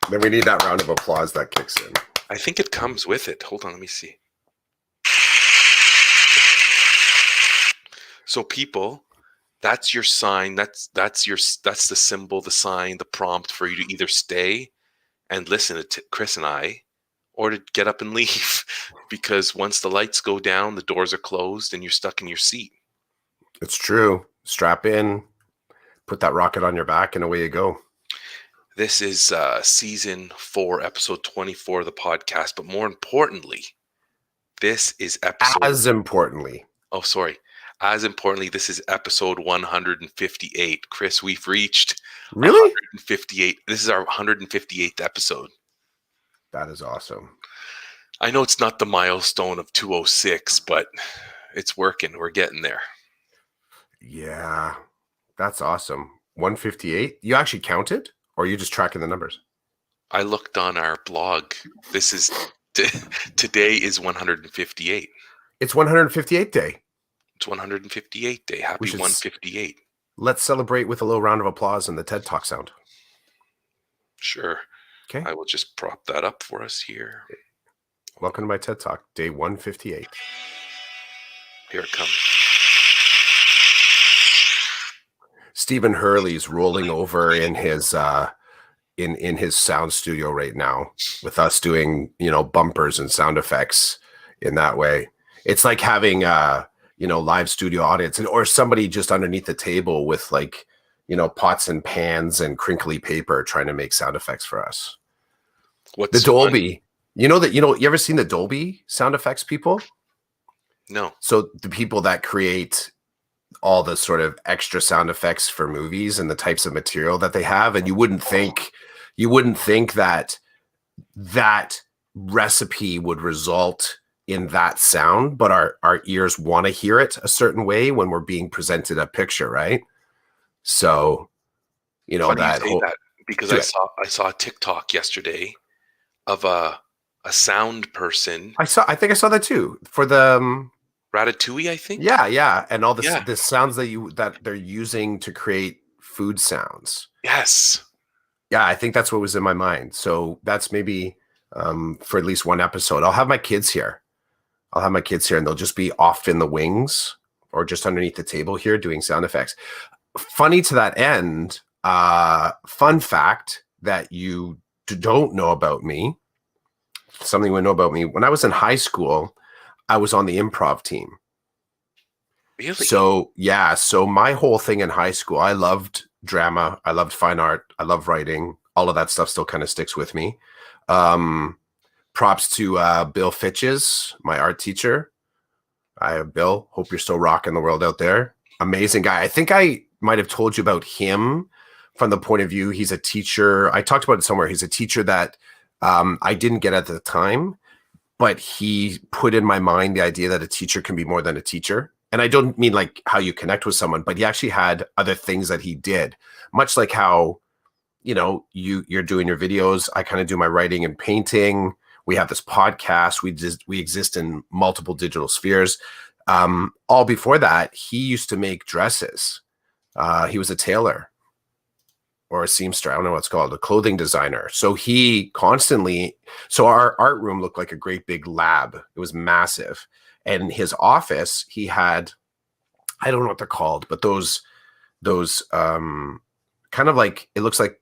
Then we need that round of applause that kicks in. I think it comes with it. Hold on, let me see. So people, that's your sign. That's the symbol, the sign, the prompt for you to either stay and listen to Chris and I, or to get up and leave. Because once the lights go down, the doors are closed, and you're stuck in your seat. It's true. Strap in, put that rocket on your back, and away you go. This is season 4, episode 24 of the podcast. But more importantly, this is episode... As importantly, this is episode 158. Chris, we've reached really 158. This is our 158th episode. That is awesome. I know it's not the milestone of 206, but it's working. We're getting there. Yeah, that's awesome. 158. You actually counted, or are you just tracking the numbers? I looked on our blog. This is today is 158. It's 158th day. It's 158 day. Happy 158. Let's celebrate with a little round of applause and the TED Talk sound. Sure. Okay. I will just prop that up for us here. Welcome to my TED Talk, day 158. Here it comes. Stephen Hurley's rolling over in his in his sound studio right now with us doing, bumpers and sound effects in that way. It's like having live studio audience, or somebody just underneath the table with pots and pans and crinkly paper trying to make sound effects for us. What's the Dolby? You ever seen the Dolby sound effects people? No. So the people that create all the sort of extra sound effects for movies and the types of material that they have, and you wouldn't think that recipe would result in that sound, but our ears want to hear it a certain way when we're being presented a picture, right? So, that because I saw a TikTok yesterday of a sound person. I think I saw that too for the Ratatouille, I think. Yeah, and all the sounds that they're using to create food sounds. Yes. Yeah, I think that's what was in my mind. So that's maybe for at least one episode. I'll have my kids here. And they'll just be off in the wings or just underneath the table here doing sound effects. Funny to that end, fun fact that you don't know about me, something you would know about me. When I was in high school, I was on the improv team. Really? So my whole thing in high school, I loved drama. I loved fine art. I love writing. All of that stuff still kind of sticks with me. Props to Bill Fitches, my art teacher. Bill, hope you're still rocking the world out there. Amazing guy. I think I might have told you about him from the point of view. He's a teacher. I talked about it somewhere. He's a teacher that I didn't get at the time, but he put in my mind the idea that a teacher can be more than a teacher. And I don't mean like how you connect with someone, but he actually had other things that he did, much like how, you're doing your videos. I kind of do my writing and painting. We have this podcast. We exist in multiple digital spheres. All before that, he used to make dresses. He was a tailor or a seamster. I don't know what it's called, a clothing designer. So our art room looked like a great big lab. It was massive. And his office, he had, I don't know what they're called, but those kind of like, it looks like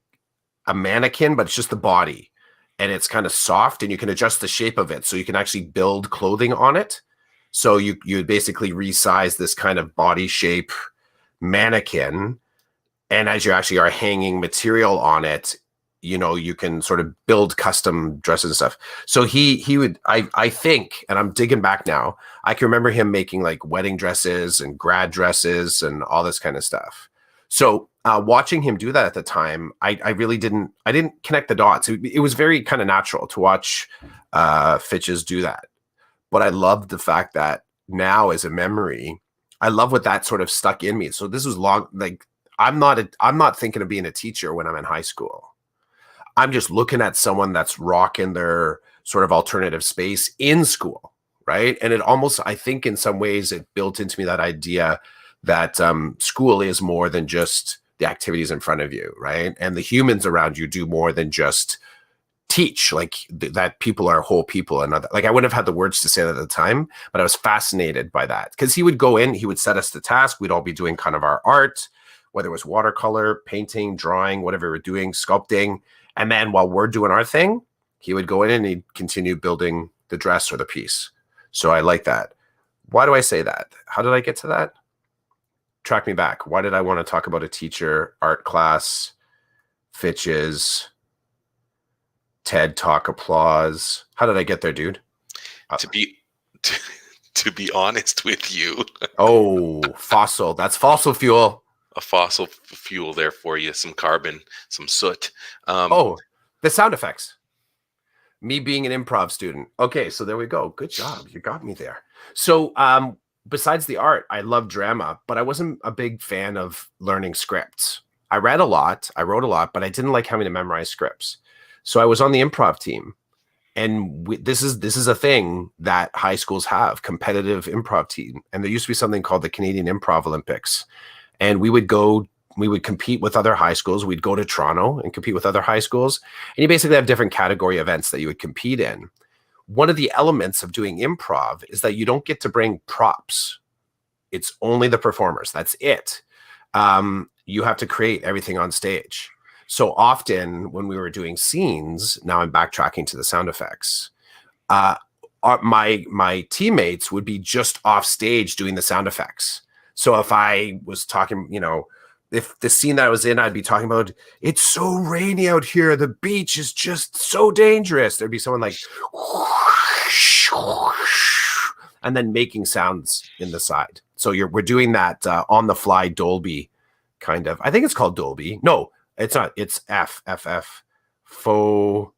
a mannequin, but it's just the body. And it's kind of soft, and you can adjust the shape of it. So you can actually build clothing on it. So you basically resize this kind of body shape mannequin. And as you actually are hanging material on it, you can sort of build custom dresses and stuff. So he would, I think, and I'm digging back now, I can remember him making like wedding dresses and grad dresses and all this kind of stuff. So watching him do that at the time, I didn't connect the dots. It was very kind of natural to watch Fitches do that. But I loved the fact that now as a memory, I love what that sort of stuck in me. So this was long, like I'm not thinking of being a teacher when I'm in high school. I'm just looking at someone that's rocking their sort of alternative space in school, right? And it almost, I think in some ways it built into me that idea that school is more than just the activities in front of you, right? And the humans around you do more than just teach, like that people are whole people, and like I wouldn't have had the words to say that at the time, but I was fascinated by that because he would go in, he would set us the task, we'd all be doing kind of our art, whether it was watercolor, painting, drawing, whatever we're doing, sculpting, and then while we're doing our thing, he would go in and he'd continue building the dress or the piece. So I like that. Why do I say that? How did I get to that? Track me back. Why did I want to talk about a teacher, art class, Fitch's, TED Talk applause? How did I get there, dude? To be to be honest with you, Oh, fossil. That's fossil fuel. a fossil fuel there for you, some carbon, some soot. Oh, the sound effects. Me being an improv student. Okay, so there we go. Good job. You got me there. So, besides the art, I love drama, but I wasn't a big fan of learning scripts. I read a lot, I wrote a lot, but I didn't like having to memorize scripts. So I was on the improv team, and this is a thing that high schools have, competitive improv team. And there used to be something called the Canadian Improv Olympics, and we would compete with other high schools. We'd go to Toronto and compete with other high schools, and you basically have different category events that you would compete in. One of the elements of doing improv is that you don't get to bring props. It's only the performers. That's it. You have to create everything on stage. So often when we were doing scenes, now I'm backtracking to the sound effects, my teammates would be just off stage doing the sound effects. So if I was talking, if the scene that I was in, I'd be talking about, it's so rainy out here, the beach is just so dangerous. There'd be someone like, and then making sounds in the side. So we're doing that on the fly Dolby kind of. I think it's called Dolby. No, it's not. It's FFF. Faux.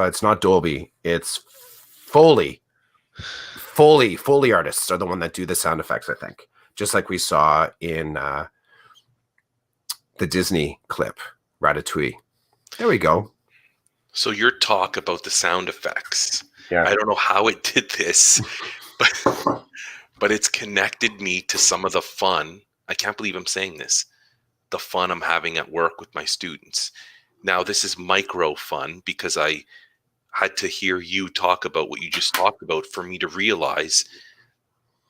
It's not Dolby. It's Foley. Foley artists are the one that do the sound effects, I think. Just like we saw in the Disney clip, Ratatouille. There we go. So your talk about the sound effects, Yeah. I don't know how it did this, but it's connected me to some of the fun. I can't believe I'm saying this. The fun I'm having at work with my students. Now, this is micro fun because I had to hear you talk about what you just talked about for me to realize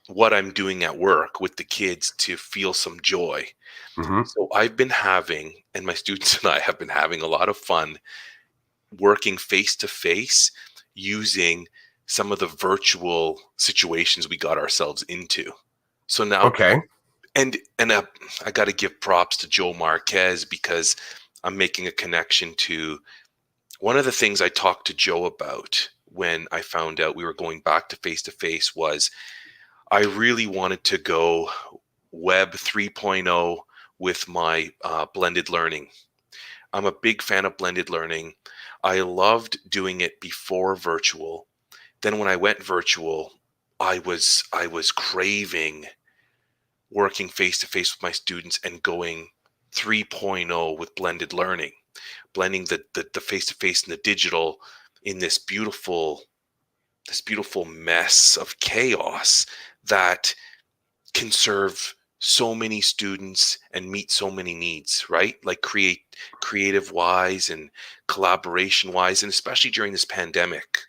what I'm doing at work with the kids to feel some joy. Mm-hmm. So I've been having, and my students and I have been having a lot of fun working face to face using some of the virtual situations we got ourselves into. So now, Okay. and I got to give props to Joe Marquez because I'm making a connection to one of the things I talked to Joe about when I found out we were going back to face was I really wanted to go Web 3.0 with my blended learning. I'm a big fan of blended learning. I loved doing it before virtual. Then when I went virtual, I was craving working face to face with my students and going 3.0 with blended learning, blending the face to face and the digital in this beautiful mess of chaos that can serve so many students and meet so many needs, right? Like creative wise and collaboration wise, and especially during this pandemic.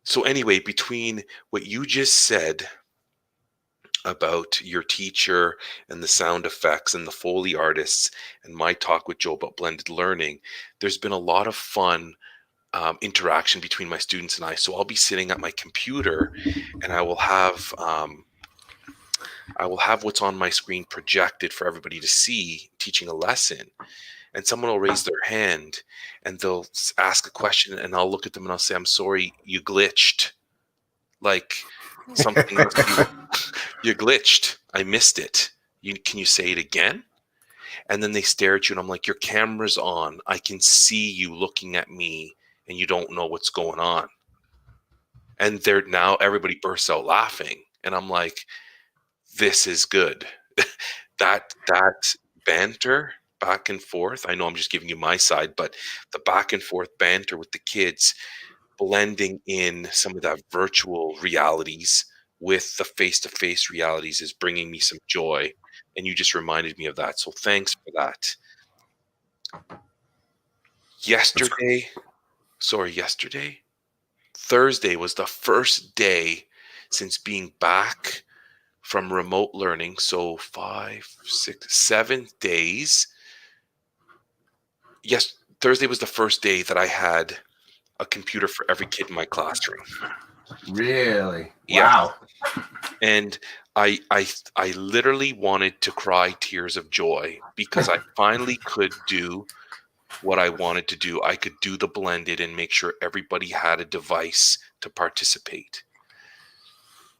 So anyway, between what you just said about your teacher and the sound effects and the Foley artists and my talk with Joe about blended learning, there's been a lot of fun interaction between my students and I. So I'll be sitting at my computer and I will have what's on my screen projected for everybody to see teaching a lesson. And someone will raise their hand and they'll ask a question and I'll look at them and I'll say, I'm sorry, you glitched. Like something must be, you glitched. I missed it. Can you say it again? And then they stare at you and I'm like, your camera's on. I can see you looking at me and you don't know what's going on. And now everybody bursts out laughing. And I'm like, this is good. that banter back and forth. I know I'm just giving you my side, but the back and forth banter with the kids, blending in some of that virtual realities with the face-to-face realities is bringing me some joy. and you just reminded me of that. So thanks for that. Yesterday, Thursday was the first day since being back from remote learning. So 5, 6, 7 days. Yes, Thursday was the first day that I had a computer for every kid in my classroom. Really? Yes. Wow. And I literally wanted to cry tears of joy because I finally could do what I wanted to do. I could do the blended and make sure everybody had a device to participate.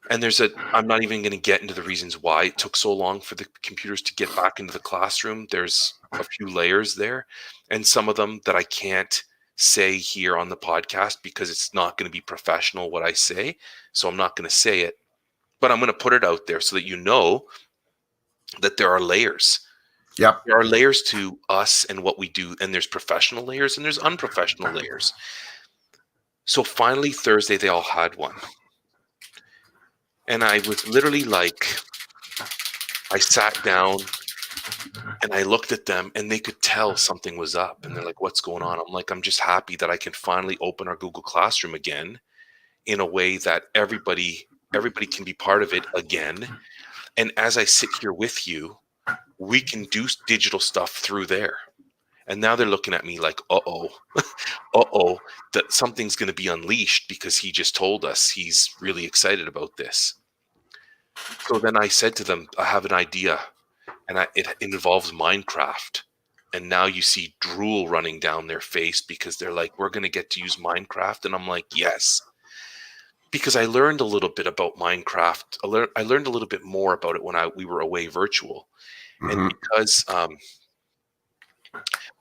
And I'm not even going to get into the reasons why it took so long for the computers to get back into the classroom. There's a few layers there, and some of them that I can't say here on the podcast because it's not going to be professional what I say. So I'm not going to say it, but I'm going to put it out there so that you know that there are layers. Yep. There are layers to us and what we do, and there's professional layers and there's unprofessional layers. So finally Thursday they all had one. And I was literally like, I sat down and I looked at them and they could tell something was up. And they're like, what's going on? I'm like, I'm just happy that I can finally open our Google Classroom again in a way that everybody can be part of it again. And as I sit here with you, we can do digital stuff through there. And now they're looking at me like, that something's going to be unleashed because he just told us he's really excited about this. So then I said to them, I have an idea, and it involves Minecraft. And now you see drool running down their face because they're like, we're going to get to use Minecraft. And I'm like, yes. Because I learned a little bit about Minecraft. I learned a little bit more about it when we were away virtual. And because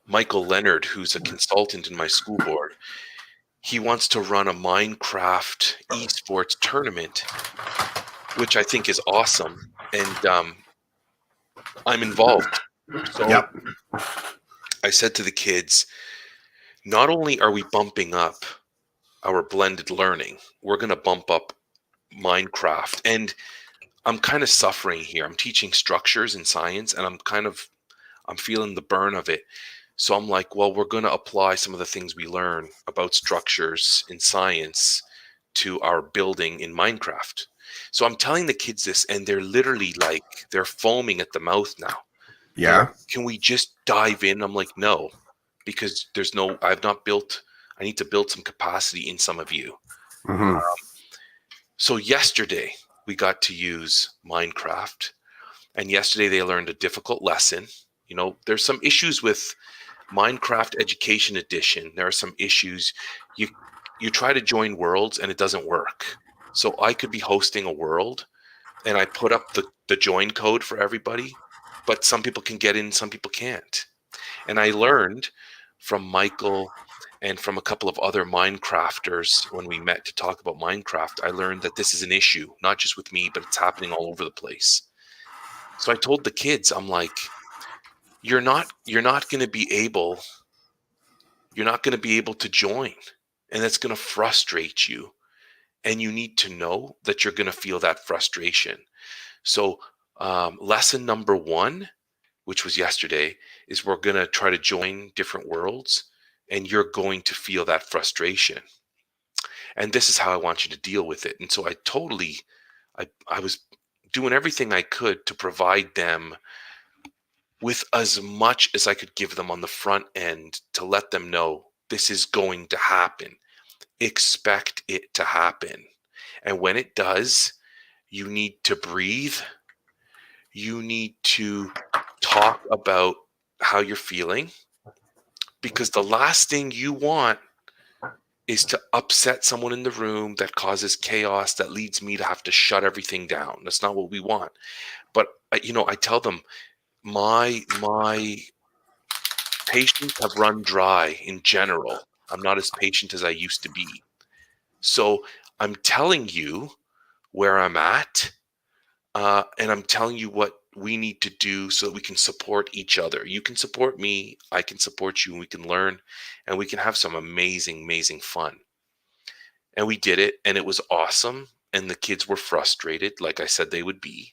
Michael Leonard, who's a consultant in my school board, he wants to run a Minecraft esports tournament, which I think is awesome. And I'm involved. So Yep. I said to the kids, not only are we bumping up our blended learning, we're going to bump up Minecraft. And I'm kind of suffering here. I'm teaching structures in science and I'm feeling the burn of it. So I'm like, well, we're going to apply some of the things we learn about structures in science to our building in Minecraft. So I'm telling the kids this, and they're literally like, they're foaming at the mouth now. They're Yeah. like, can we just dive in? I'm like, no, because I need to build some capacity in some of you. So yesterday we got to use Minecraft, and yesterday they learned a difficult lesson. You know, there's some issues with Minecraft Education Edition. There are some issues. You try to join worlds and it doesn't work. So I could be hosting a world and I put up the join code for everybody, but some people can get in, some people can't. And I learned from Michael and from a couple of other Minecrafters when we met to talk about Minecraft, I learned that this is an issue, not just with me, but it's happening all over the place. So I told the kids, I'm like, you're not going to be able to join, and that's going to frustrate you, and you need to know that you're going to feel that frustration. So lesson number 1, which was yesterday, is we're going to try to join different worlds, and you're going to feel that frustration, and this is how I want you to deal with it. And so I was doing everything I could to provide them with as much as I could give them on the front end to let them know this is going to happen. Expect it to happen. And when it does, you need to breathe. You need to talk about how you're feeling, because the last thing you want is to upset someone in the room that causes chaos that leads me to have to shut everything down. That's not what we want. But I tell them, my patience have run dry in general. I'm not as patient as I used to be. So I'm telling you where I'm at, and I'm telling you what we need to do so that we can support each other. You can support me, I can support you, and we can learn, and we can have some amazing, amazing fun. And we did it, and it was awesome. And the kids were frustrated, like I said they would be.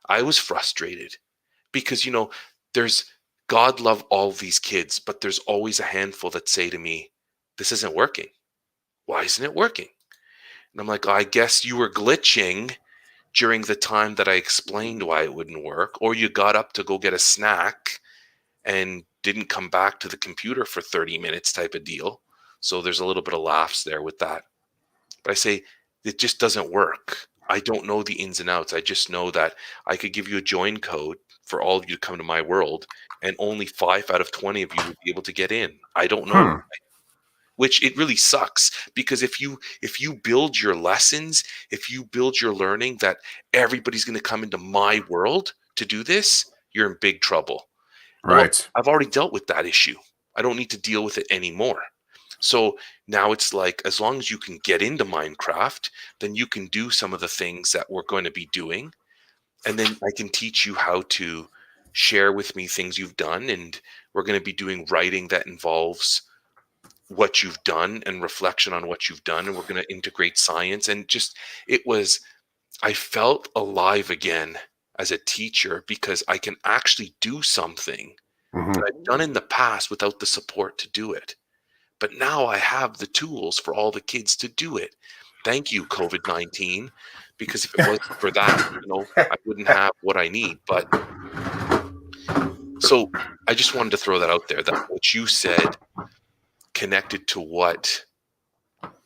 I was frustrated because, there's God love all these kids, but there's always a handful that say to me, this isn't working. Why isn't it working? And I'm like, I guess you were glitching during the time that I explained why it wouldn't work, or you got up to go get a snack and didn't come back to the computer for 30 minutes type of deal. So there's a little bit of laughs there with that. But I say, it just doesn't work. I don't know the ins and outs. I just know that I could give you a join code for all of you to come to my world, and only 5 out of 20 of you would be able to get in. I don't know. Hmm. Which it really sucks, because if you build your lessons, if you build your learning that everybody's going to come into my world to do this, you're in big trouble. Well, Right. I've already dealt with that issue. I don't need to deal with it anymore. So now it's like, as long as you can get into Minecraft, then you can do some of the things that we're going to be doing. And then I can teach you how to share with me things you've done. And we're going to be doing writing that involves what you've done and reflection on what you've done. And we're going to integrate science. And just, I felt alive again as a teacher, because I can actually do something that Hmm. I've done in the past without the support to do it. But now I have the tools for all the kids to do it. Thank you, COVID-19, because if it wasn't for that, I wouldn't have what I need. But so I just wanted to throw that out there, that what you said connected to what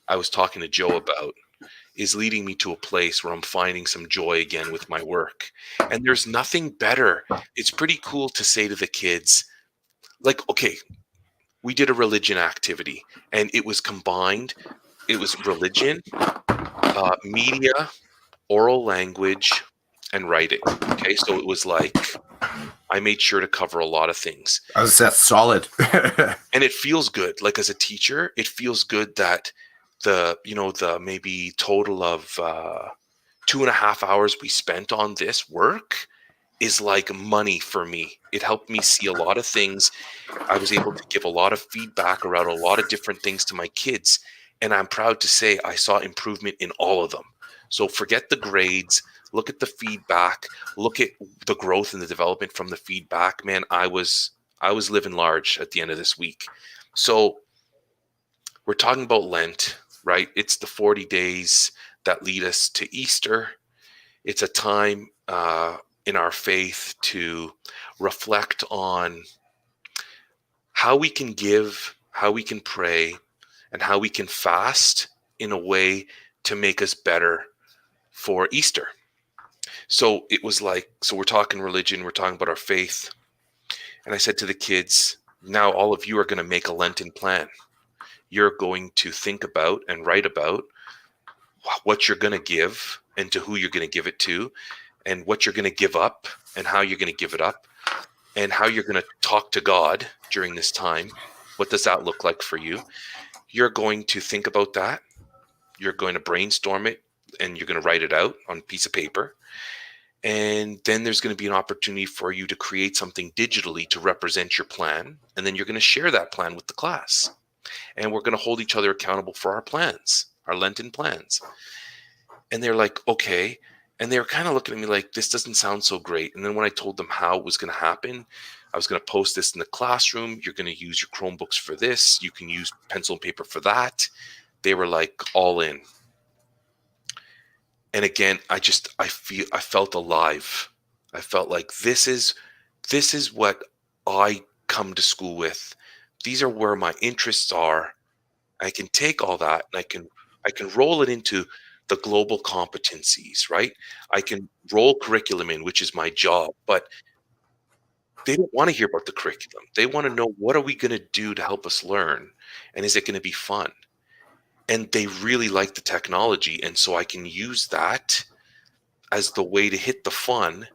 I was talking to Joe about is leading me to a place where I'm finding some joy again with my work. And there's nothing better. It's pretty cool to say to the kids, like, okay, we did a religion activity and it was combined. It was religion, media, oral language, and writing. Okay, so it was like I made sure to cover a lot of things. That's solid. And it feels good. Like, as a teacher, it feels good that the maybe total of 2.5 hours we spent on this work is like money for me. It helped me see a lot of things. I was able to give a lot of feedback around a lot of different things to my kids. And I'm proud to say I saw improvement in all of them. So forget the grades, look at the feedback, look at the growth and the development from the feedback. Man, I was living large at the end of this week. So we're talking about Lent, right? It's the 40 days that lead us to Easter. It's a time in our faith to reflect on how we can give, how we can pray, and how we can fast in a way to make us better for Easter. So it was like, so we're talking religion, we're talking about our faith. And I said to the kids, now all of you are going to make a Lenten plan. You're going to think about and write about what you're going to give and to who you're going to give it to, and what you're going to give up and how you're going to give it up, and how you're going to talk to God during this time. What does that look like for you? You're going to think about that. You're going to brainstorm it, and you're going to write it out on a piece of paper. And then there's going to be an opportunity for you to create something digitally to represent your plan. And then you're going to share that plan with the class. And we're going to hold each other accountable for our plans, our Lenten plans. And they're like, okay. And they were kind of looking at me like, this doesn't sound so great. And then when I told them how it was going to happen, I was going to post this in the classroom. You're going to use your Chromebooks for this. You can use pencil and paper for that. They were like all in. And again, I felt alive. I felt like this is what I come to school with. These are where my interests are. I can take all that and I can roll it into the global competencies, right? I can roll curriculum in, which is my job, but they don't want to hear about the curriculum. They want to know, what are we going to do to help us learn? And is it going to be fun? And they really like the technology. And so I can use that as the way to hit the fun,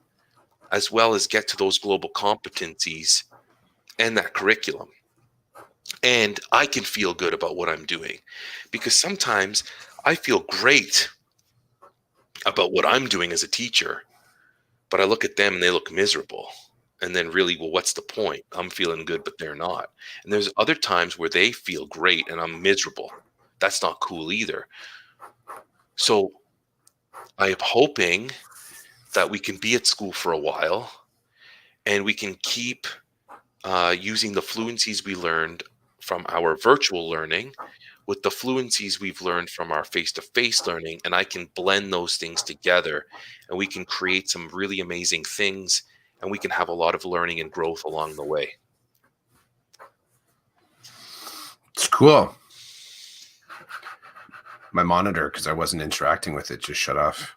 as well as get to those global competencies and that curriculum. And I can feel good about what I'm doing, because sometimes I feel great about what I'm doing as a teacher, but I look at them and they look miserable. And then really, well, what's the point? I'm feeling good, but they're not. And there's other times where they feel great and I'm miserable. That's not cool either. So I am hoping that we can be at school for a while and we can keep using the fluencies we learned from our virtual learning with the fluencies we've learned from our face-to-face learning, and I can blend those things together and we can create some really amazing things, and we can have a lot of learning and growth along the way. It's cool. My monitor, because I wasn't interacting with it, just shut off.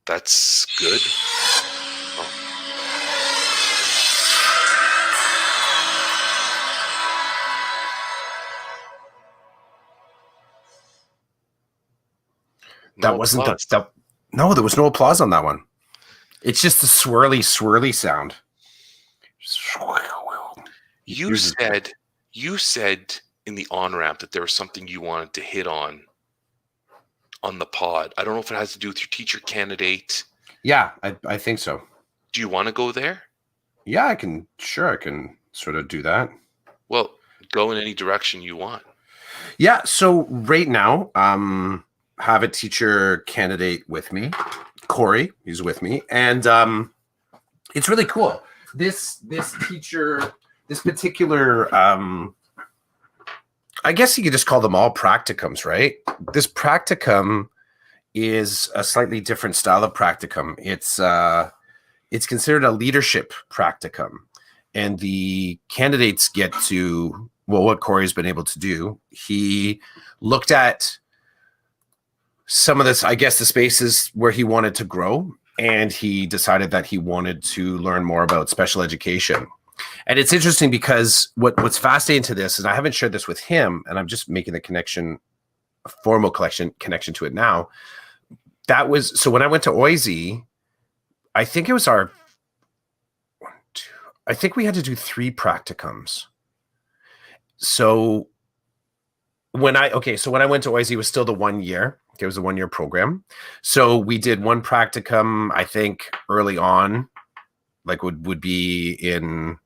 That's good. Oh. That wasn't the no, there was no applause on that one. It's just the swirly sound. You said in the on-ramp that there was something you wanted to hit on the pod. I don't know if it has to do with your teacher candidate. Yeah, I think so. Do you want to go there? Yeah, I can sort of do that. Well, go in any direction you want. Yeah, so right now, have a teacher candidate with me, Corey. He's with me, and it's really cool. This teacher, this particular, I guess you could just call them all practicums, right? This practicum is a slightly different style of practicum. It's considered a leadership practicum, and the candidates get to, well, what Corey's been able to do. He looked at some of this, I guess, the spaces where he wanted to grow, and he decided that he wanted to learn more about special education. And it's interesting because what's fascinating to this, and I haven't shared this with him, and I'm just making the connection, a formal connection to it now. That was, so when I went to OISE, I think it was I think we had to do 3 practicums. So when I went to OISE, it was still the 1 year. It was a 1 year program. So we did one practicum, I think early on, like would be in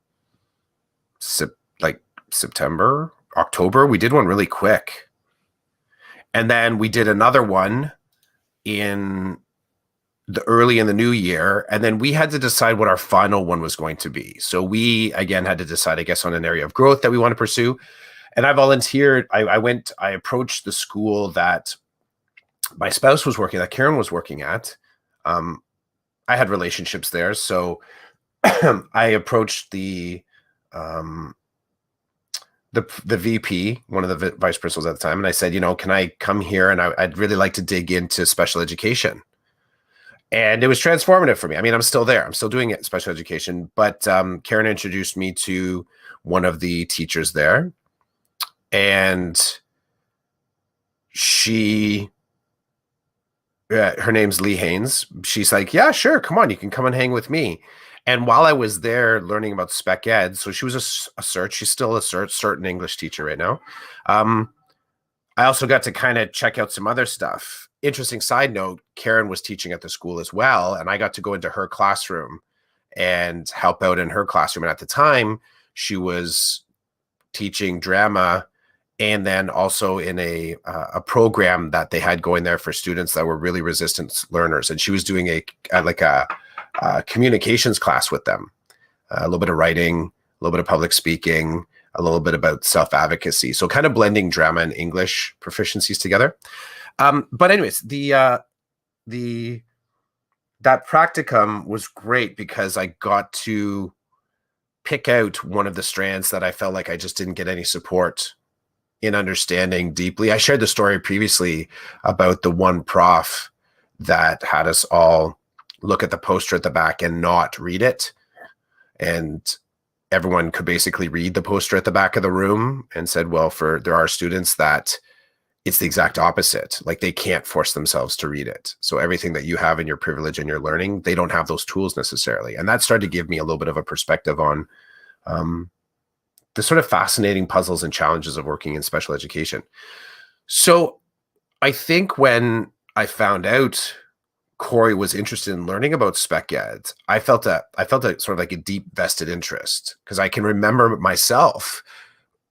September, October. We did one really quick. And then we did another one in early in the new year. And then we had to decide what our final one was going to be. So we, again, had to decide, I guess, on an area of growth that we want to pursue. And I volunteered. I approached the school that my spouse was working at, Karen was working at. I had relationships there. So I approached the VP, one of the vice principals at the time, and I said, can I come here? And I'd really like to dig into special education. And it was transformative for me. I mean, I'm still there. I'm still doing it, special education. But Karen introduced me to one of the teachers there. And her name's Lee Haynes. She's like, yeah, sure. Come on. You can come and hang with me. And while I was there learning about spec ed, so she was a cert. She's still a certain English teacher right now. I also got to kind of check out some other stuff. Interesting side note, Karen was teaching at the school as well. And I got to go into her classroom and help out in her classroom. And at the time, she was teaching drama, and then also in a program that they had going there for students that were really resistant learners. And she was doing a communications class with them, a little bit of writing, a little bit of public speaking, a little bit about self-advocacy. So kind of blending drama and English proficiencies together. But anyways, that practicum was great because I got to pick out one of the strands that I felt like I just didn't get any support in understanding deeply. I shared the story previously about the one prof that had us all look at the poster at the back and not read it. And everyone could basically read the poster at the back of the room, and said, well, there are students that it's the exact opposite. Like, they can't force themselves to read it. So everything that you have in your privilege and your learning, they don't have those tools necessarily. And that started to give me a little bit of a perspective on the sort of fascinating puzzles and challenges of working in special education. So I think when I found out Corey was interested in learning about spec ed, I felt a sort of like a deep vested interest, because I can remember myself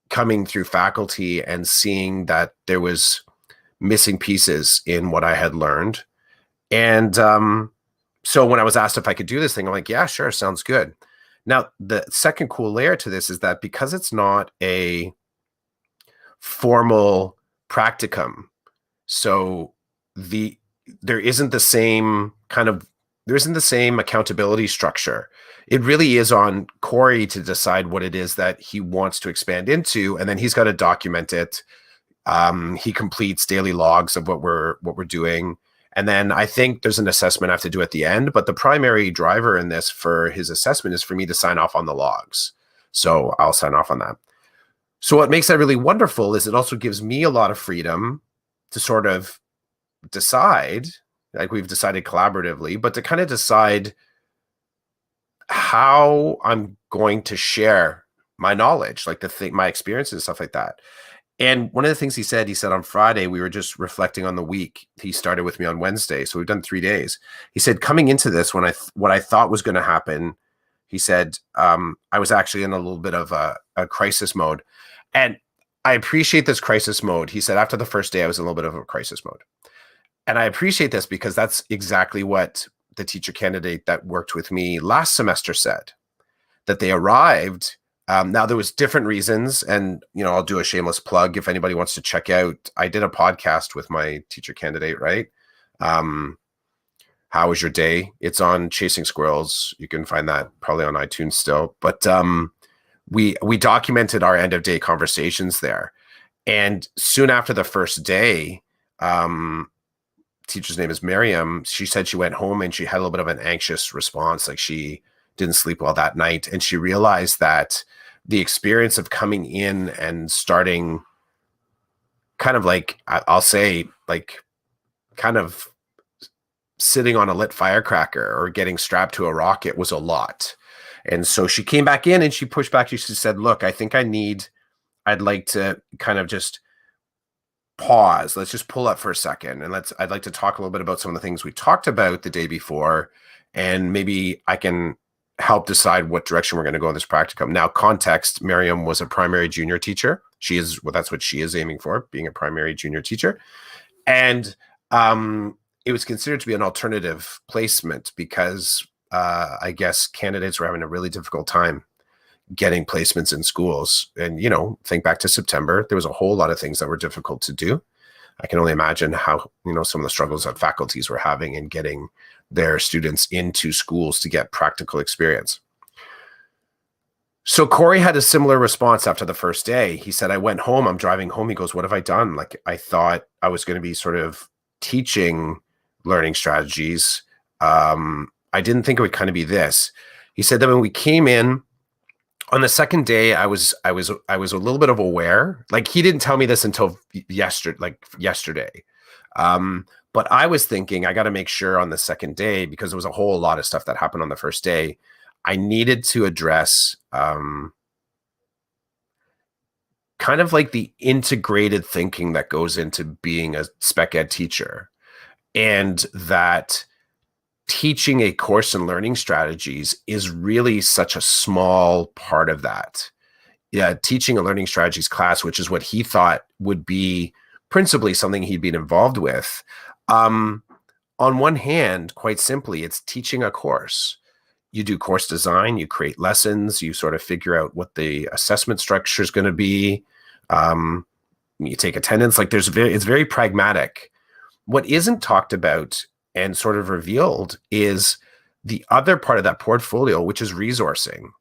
coming through faculty and seeing that there was missing pieces in what I had learned. And So when I was asked if I could do this thing, I'm like, yeah, sure, sounds good. Now, the second cool layer to this is that because it's not a formal practicum, so the there isn't the same kind of there isn't the same accountability structure. It really is on Corey to decide what it is that he wants to expand into, and then he's got to document it. He completes daily logs of what we're doing, and then I think there's an assessment I have to do at the end. But the primary driver in this for his assessment is for me to sign off on the logs. So I'll sign off on that. So what makes that really wonderful is it also gives me a lot of freedom to sort of decide, like we've decided collaboratively, but to kind of decide how I'm going to share my knowledge, like my experiences and stuff like that. And one of the things he said on Friday, we were just reflecting on the week. He started with me on Wednesday, so we've done 3 days. He said, coming into this, what I thought was going to happen, he said, I was actually in a little bit of a crisis mode. And I appreciate this crisis mode. He said, after the first day, I was in a little bit of a crisis mode. And I appreciate this because that's exactly what the teacher candidate that worked with me last semester said, that they arrived. Now there was different reasons, and I'll do a shameless plug if anybody wants to check out. I did a podcast with my teacher candidate, right? How was your day? It's on Chasing Squirrels. You can find that probably on iTunes still. But we documented our end of day conversations there, and soon after the first day, teacher's name is Miriam. She said she went home and she had a little bit of an anxious response, like she didn't sleep well that night, and she realized that the experience of coming in and starting kind of like, I'll say, like kind of sitting on a lit firecracker or getting strapped to a rocket was a lot. And so she came back in and she pushed back. She said, look, I think I'd like to kind of just pause. Let's just pull up for a second. And I'd like to talk a little bit about some of the things we talked about the day before. And maybe I can help decide what direction we're going to go in this practicum. Now, context, Miriam was a primary junior teacher. That's what she is aiming for, being a primary junior teacher. And it was considered to be an alternative placement because I guess candidates were having a really difficult time getting placements in schools. And, think back to September, there was a whole lot of things that were difficult to do. I can only imagine how, some of the struggles that faculties were having in getting their students into schools to get practical experience. So Corey had a similar response after the first day. He said, I went home, I'm driving home. He goes, what have I done? Like, I thought I was going to be sort of teaching learning strategies. I didn't think it would kind of be this. He said that when we came in, on the second day, I was a little bit of aware. Like, he didn't tell me this until yesterday. But I was thinking I got to make sure on the second day, because there was a whole lot of stuff that happened on the first day, I needed to address kind of like the integrated thinking that goes into being a spec ed teacher, and that teaching a course in learning strategies is really such a small part of that. Yeah, teaching a learning strategies class, which is what he thought would be principally something he'd been involved with. On one hand, quite simply, it's teaching a course. You do course design, you create lessons, you sort of figure out what the assessment structure is going to be. You take attendance, like it's very pragmatic. What isn't talked about and sort of revealed is the other part of that portfolio, which is resourcing,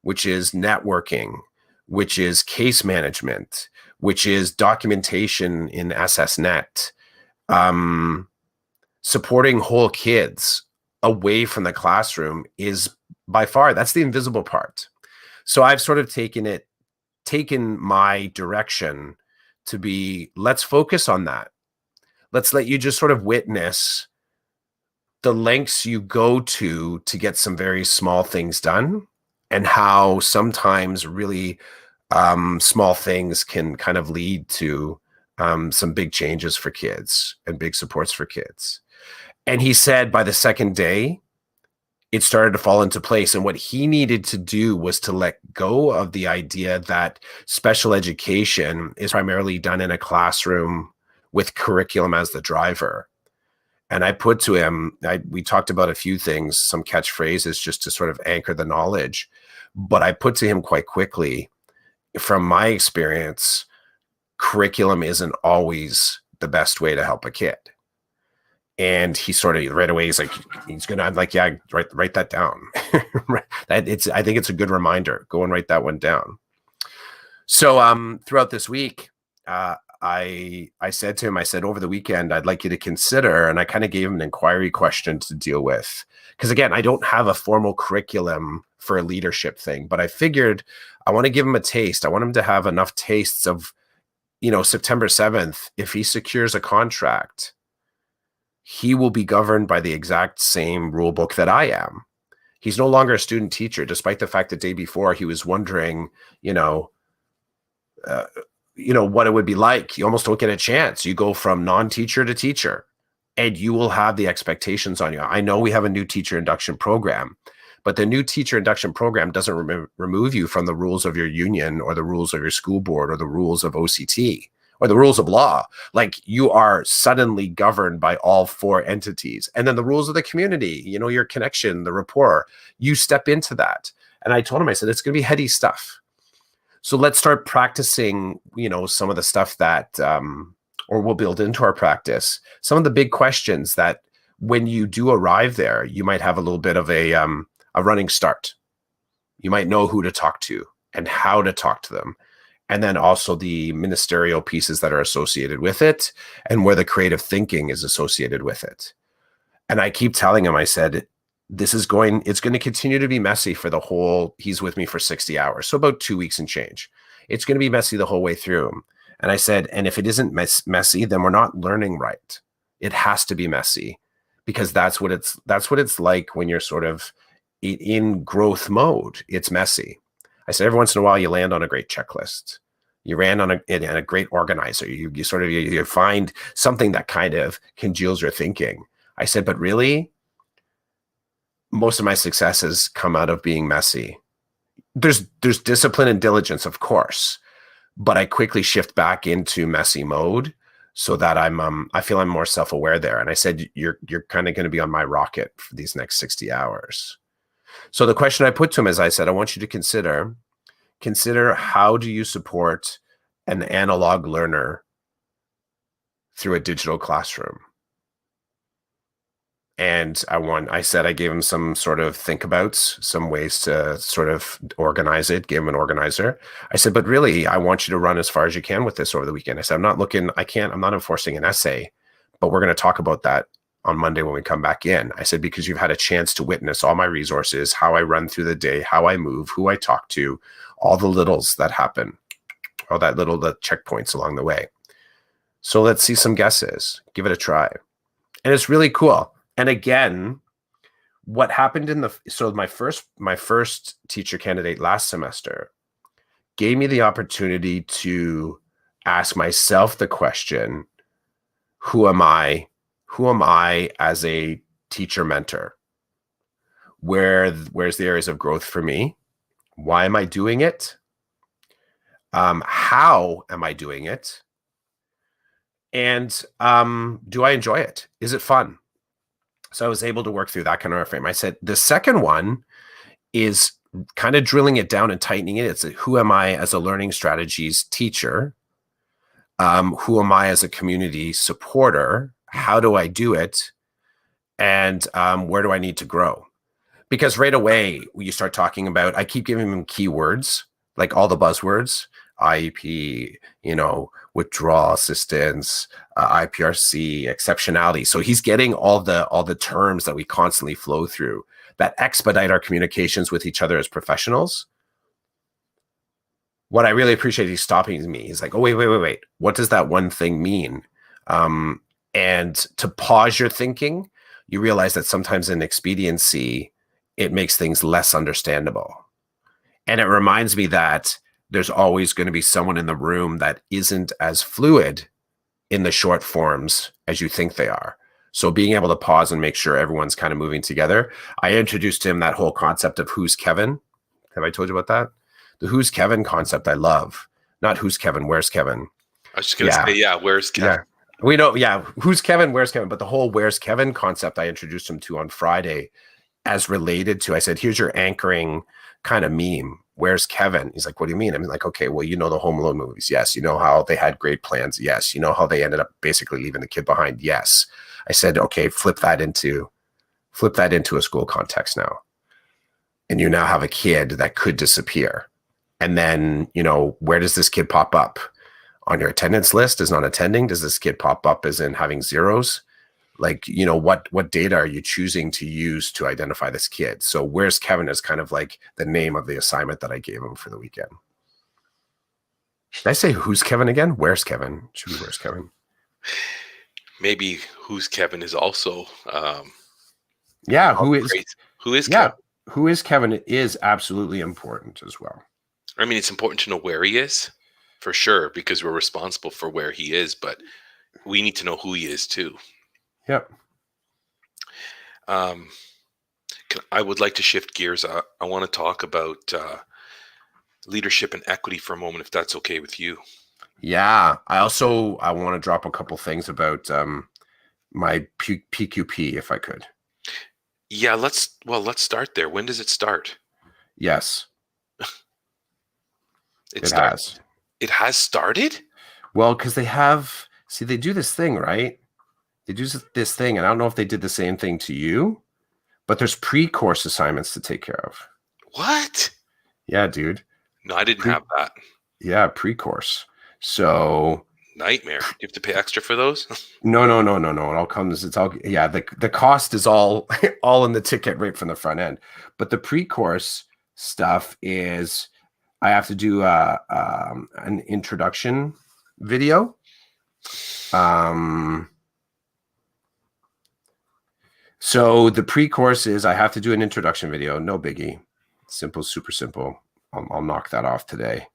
which is networking, which is case management, which is documentation in SSNet, supporting whole kids away from the classroom is by far, that's the invisible part. So I've sort of taken my direction to be, let's focus on that. Let's let you just sort of witness the lengths you go to get some very small things done, and how sometimes really small things can kind of lead to some big changes for kids and big supports for kids. And he said by the second day, it started to fall into place. And what he needed to do was to let go of the idea that special education is primarily done in a classroom with curriculum as the driver. And I put to him, we talked about a few things, some catchphrases just to sort of anchor the knowledge. But I put to him quite quickly, from my experience, curriculum isn't always the best way to help a kid. And he sort of right away, I'm like, yeah, write that down. I think it's a good reminder. Go and write that one down. So throughout this week, I said to him, I said, over the weekend, I'd like you to consider, and I kind of gave him an inquiry question to deal with. Because again, I don't have a formal curriculum for a leadership thing, but I figured I want to give him a taste. I want him to have enough tastes of, September 7th, if he secures a contract, he will be governed by the exact same rule book that I am. He's no longer a student teacher, despite the fact that the day before he was wondering, what it would be like. You almost don't get a chance. You go from non-teacher to teacher, and you will have the expectations on you. I know we have a new teacher induction program, but the new teacher induction program doesn't remove you from the rules of your union or the rules of your school board or the rules of OCT or the rules of law. Like, you are suddenly governed by all four entities. And then the rules of the community, your connection, the rapport, you step into that. And I told him, I said, it's going to be heady stuff. So let's start practicing, some of the stuff that, or we'll build into our practice, some of the big questions that when you do arrive there, you might have a little bit of a running start. You might know who to talk to and how to talk to them. And then also the ministerial pieces that are associated with it and where the creative thinking is associated with it. And I keep telling him, I said, it's going to continue to be messy for he's with me for 60 hours. So about 2 weeks and change. It's going to be messy the whole way through. And I said, and if it isn't messy, then we're not learning right. It has to be messy, because that's what it's like when you're sort of in growth mode. It's messy. I said, every once in a while you land on a great checklist. You ran on a great organizer. You sort of, you find something that kind of congeals your thinking. I said, but really, most of my successes come out of being messy. There's discipline and diligence, of course, but I quickly shift back into messy mode so that I feel I'm more self-aware there. And I said, you're kind of going to be on my rocket for these next 60 hours. So the question I put to him is, I said, I want you to consider how do you support an analog learner through a digital classroom? And I said, I gave him some sort of think abouts, some ways to sort of organize it, gave him an organizer. I said, but really, I want you to run as far as you can with this over the weekend. I said, I'm not enforcing an essay, but we're going to talk about that on Monday when we come back in. I said, because you've had a chance to witness all my resources, how I run through the day, how I move, who I talk to, all the littles that happen, all the checkpoints along the way. So let's see some guesses. Give it a try. And it's really cool. And again, what happened my first teacher candidate last semester gave me the opportunity to ask myself the question, who am I? Who am I as a teacher mentor? Where's the areas of growth for me? Why am I doing it? How am I doing it? And do I enjoy it? Is it fun? So I was able to work through that kind of frame. I said, the second one is kind of drilling it down and tightening it. It's who am I as a learning strategies teacher? Who am I as a community supporter? How do I do it? And where do I need to grow? Because right away, when you start talking about, I keep giving him keywords, like all the buzzwords, IEP, withdrawal assistance, IPRC, exceptionality. So he's getting all the terms that we constantly flow through that expedite our communications with each other as professionals. What I really appreciate, he's stopping me. He's like, oh, wait. What does that one thing mean? And to pause your thinking, you realize that sometimes in expediency, it makes things less understandable. And it reminds me that there's always going to be someone in the room that isn't as fluid in the short forms as you think they are. So being able to pause and make sure everyone's kind of moving together. I introduced him that whole concept of who's Kevin. Have I told you about that? The who's Kevin concept I love. Not who's Kevin, where's Kevin? I was just going to say, where's Kevin? We know, yeah, who's Kevin, where's Kevin? But the whole where's Kevin concept I introduced him to on Friday as related to, I said, here's your anchoring kind of meme. Where's Kevin? He's like, what do you mean? I'm like, okay, well, you know the Home Alone movies. Yes. You know how they had great plans. Yes. You know how they ended up basically leaving the kid behind. Yes. I said, okay, flip that into a school context now. And you now have a kid that could disappear. And then, where does this kid pop up? On your attendance list as not attending? Does this kid pop up as in having zeros? Like, what data are you choosing to use to identify this kid? So where's Kevin is kind of like the name of the assignment that I gave him for the weekend. Did I say who's Kevin again? Where's Kevin? Should be where's Kevin. Maybe who's Kevin is also yeah, who is Kevin? Who is Kevin is absolutely important as well. I mean, it's important to know where he is, for sure, because we're responsible for where he is, but we need to know who he is too. Yep. I would like to shift gears. I want to talk about leadership and equity for a moment, if that's okay with you. Yeah. I want to drop a couple things about my PQP, if I could. Yeah, let's start there. When does it start? Yes. It has. It has started? Well, because they do this thing, right? They do this thing, and I don't know if they did the same thing to you, but there's pre-course assignments to take care of. What? Yeah, dude. No, I didn't have that. Yeah, pre-course. So nightmare. Do you have to pay extra for those? No. It all comes. It's all. Yeah, the cost is all in the ticket right from the front end. But the pre-course stuff is I have to do an introduction video. So the pre-course is I have to do an introduction video. No biggie. Simple, super simple. I'll knock that off today.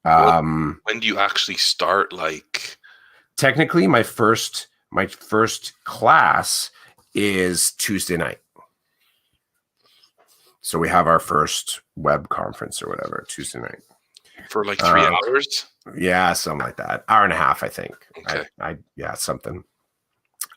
When do you actually start? Like, technically, my first class is Tuesday night. So we have our first web conference or whatever Tuesday night for like 3 hours. Yeah, something like that. Hour and a half, I think. Okay. Yeah, something.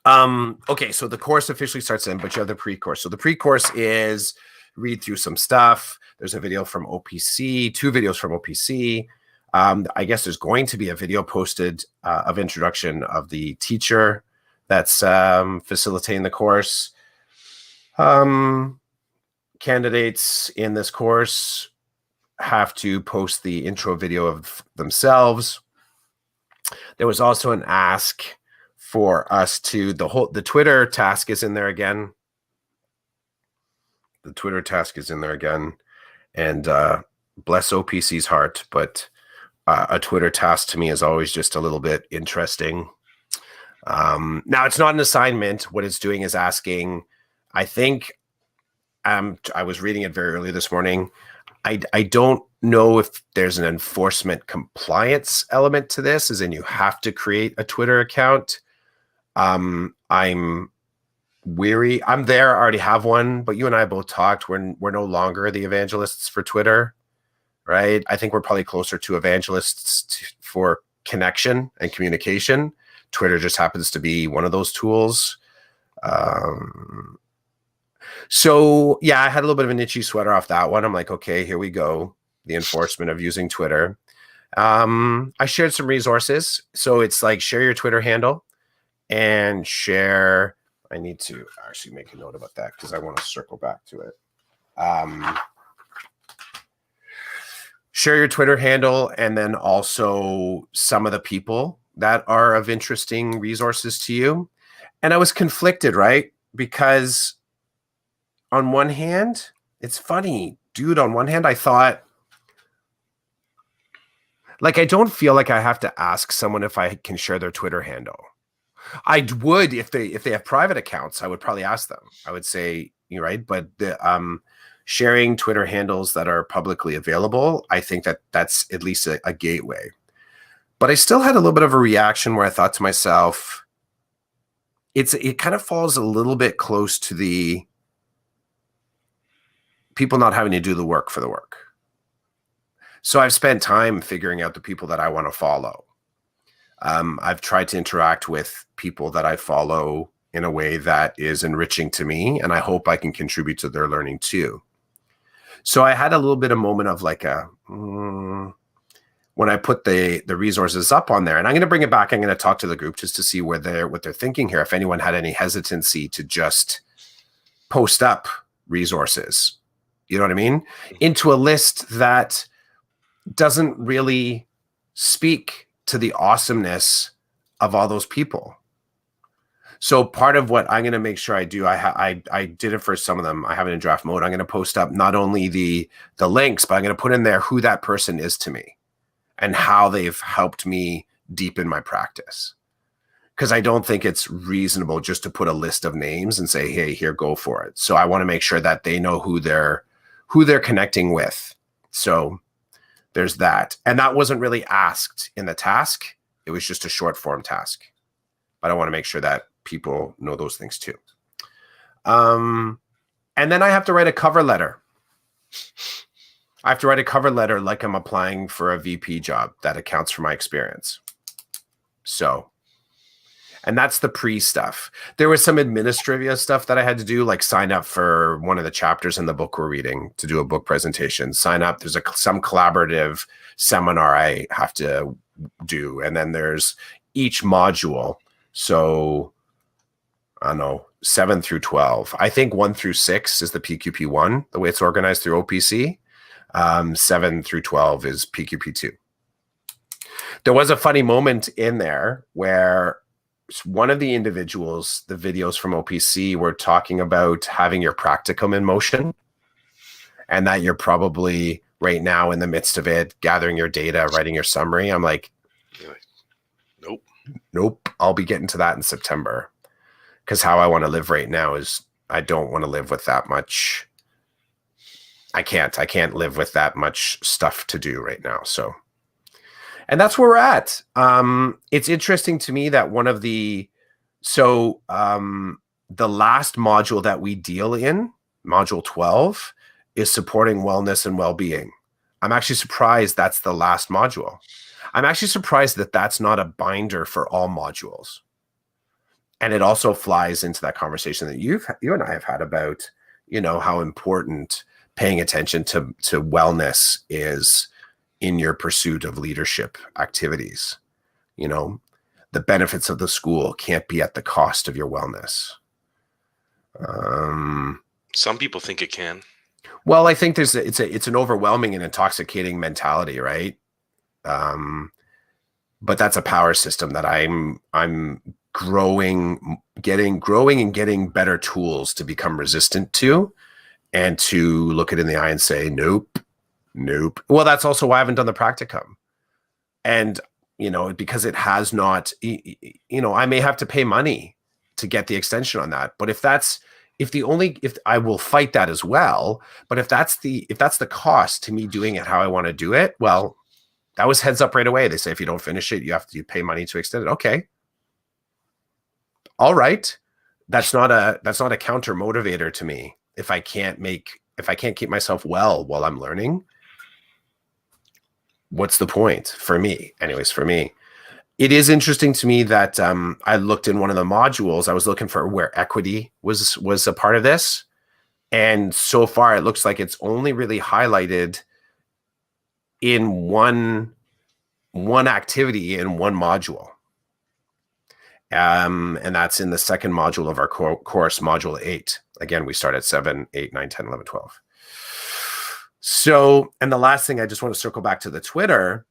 Okay, so the course officially starts then, but you have the pre-course. So the pre-course is read through some stuff. There's a video from OPC, 2 videos from OPC. I guess there's going to be a video posted of introduction of the teacher that's facilitating the course. Candidates in this course have to post the intro video of themselves. There was also an ask for us to the Twitter task is in there again. The Twitter task is in there again, and bless OPC's heart, but a Twitter task to me is always just a little bit interesting. Now it's not an assignment. What it's doing is asking, I think, I was reading it very early this morning. I don't know if there's an enforcement compliance element to this, as in you have to create a Twitter account. I'm weary. I'm there. I already have one, but you and I both talked. We're no longer the evangelists for Twitter, right? I think we're probably closer to evangelists for connection and communication. Twitter just happens to be one of those tools. So yeah, I had a little bit of an itchy sweater off that one. I'm like, okay, here we go. The enforcement of using Twitter. I shared some resources. So it's like share your Twitter handle and share. I need to actually make a note about that because I want to circle back to it. Share your Twitter handle and then also some of the people that are of interesting resources to you. And I was conflicted, right? Because on one hand, it's funny, dude. On one hand, I thought, like, I don't feel like I have to ask someone if I can share their Twitter handle. I would if they have private accounts. I would probably ask them. I would say, you're right, but the sharing Twitter handles that are publicly available, I think that's at least a gateway. But I still had a little bit of a reaction where I thought to myself, it kind of falls a little bit close to the people not having to do the work for the work. So I've spent time figuring out the people that I want to follow. I've tried to interact with people that I follow in a way that is enriching to me, and I hope I can contribute to their learning too. So I had a little bit of moment of like when I put the resources up on there, and I'm going to bring it back. I'm going to talk to the group just to see what they're thinking here. If anyone had any hesitancy to just post up resources, you know what I mean, into a list that doesn't really speak to the awesomeness of all those people. So part of what I'm going to make sure I do, I did it for some of them. I have it in draft mode. I'm going to post up not only the links, but I'm going to put in there who that person is to me and how they've helped me deepen my practice. Because I don't think it's reasonable just to put a list of names and say, hey, here, go for it. So I want to make sure that they know who they're connecting with. So there's that. And that wasn't really asked in the task. It was just a short form task. But I want to make sure that people know those things too. And then I have to write a cover letter. I have to write a cover letter like I'm applying for a VP job that accounts for my experience. So, and that's the pre stuff. There was some administrative stuff that I had to do, like sign up for one of the chapters in the book we're reading to do a book presentation. Sign up. There's some collaborative seminar I have to do. And then there's each module. So I don't know, 7 through 12. I think 1 through 6 is the PQP1, the way it's organized through OPC. 7 through 12 is PQP2. There was a funny moment in there where one of the individuals, the videos from OPC, were talking about having your practicum in motion and that you're probably right now in the midst of it, gathering your data, writing your summary. I'm like, nope. I'll be getting to that in September. Because how I want to live right now is I don't want to live with that much. I can't live with that much stuff to do right now. So, and that's where we're at. It's interesting to me that one of the last module that we deal in, module 12, is supporting wellness and well-being. I'm actually surprised that's the last module. I'm actually surprised that that's not a binder for all modules. And it also flies into that conversation that you and I have had about, how important paying attention to wellness is in your pursuit of leadership activities. The benefits of the school can't be at the cost of your wellness. Some people think it can. Well, I think it's an overwhelming and intoxicating mentality, right? But that's a power system that I'm growing and getting better tools to become resistant to, and to look it in the eye and say, nope. Well, that's also why I haven't done the practicum. And, because it has not, I may have to pay money to get the extension on that. But if I will fight that as well. But if that's the cost to me doing it how I want to do it, well, that was heads up right away. They say, if you don't finish it, you pay money to extend it. Okay. All right. That's not a counter motivator to me. If I can't keep myself well while I'm learning, what's the point for me? Anyways, for me, it is interesting to me that I looked in one of the modules. I was looking for where equity was a part of this. And so far it looks like it's only really highlighted in one activity in one module. And that's in the second module of our course, module 8. Again, we start at 7, 8, 9, 10, 11, 12. So, and the last thing, I just want to circle back to the Twitter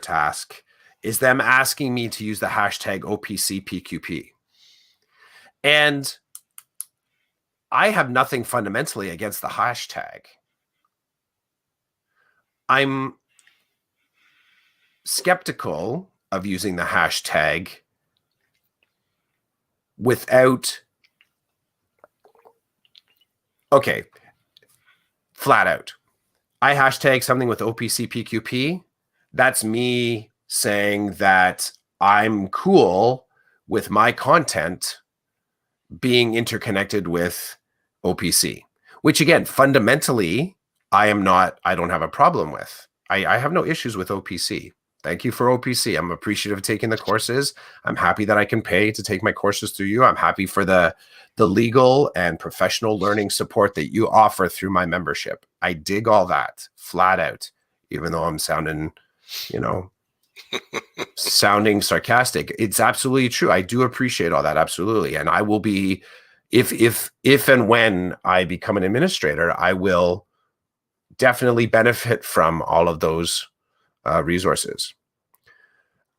task is them asking me to use the hashtag OPCPQP. And I have nothing fundamentally against the hashtag. I'm skeptical of using the hashtag without, okay, flat out. I hashtag something with OPCPQP. That's me saying that I'm cool with my content being interconnected with OPC, which again, fundamentally, I don't have a problem with. I have no issues with OPC. Thank you for OPC. I'm appreciative of taking the courses. I'm happy that I can pay to take my courses through you. I'm happy for the legal and professional learning support that you offer through my membership. I dig all that flat out, even though I'm sounding, you know, sounding sarcastic. It's absolutely true. I do appreciate all that. Absolutely. And I will be, if and when I become an administrator, I will definitely benefit from all of those resources.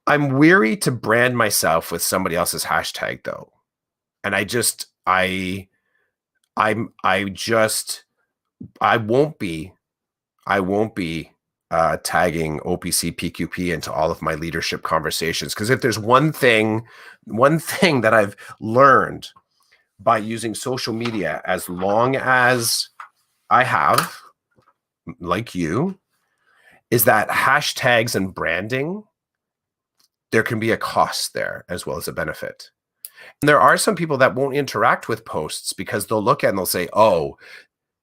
I'm weary to brand myself with somebody else's hashtag though. And I won't be tagging OPC PQP into all of my leadership conversations. Because if there's one thing that I've learned by using social media as long as I have, like you, is that hashtags and branding, there can be a cost there as well as a benefit. And there are some people that won't interact with posts because they'll look at it and they'll say, oh,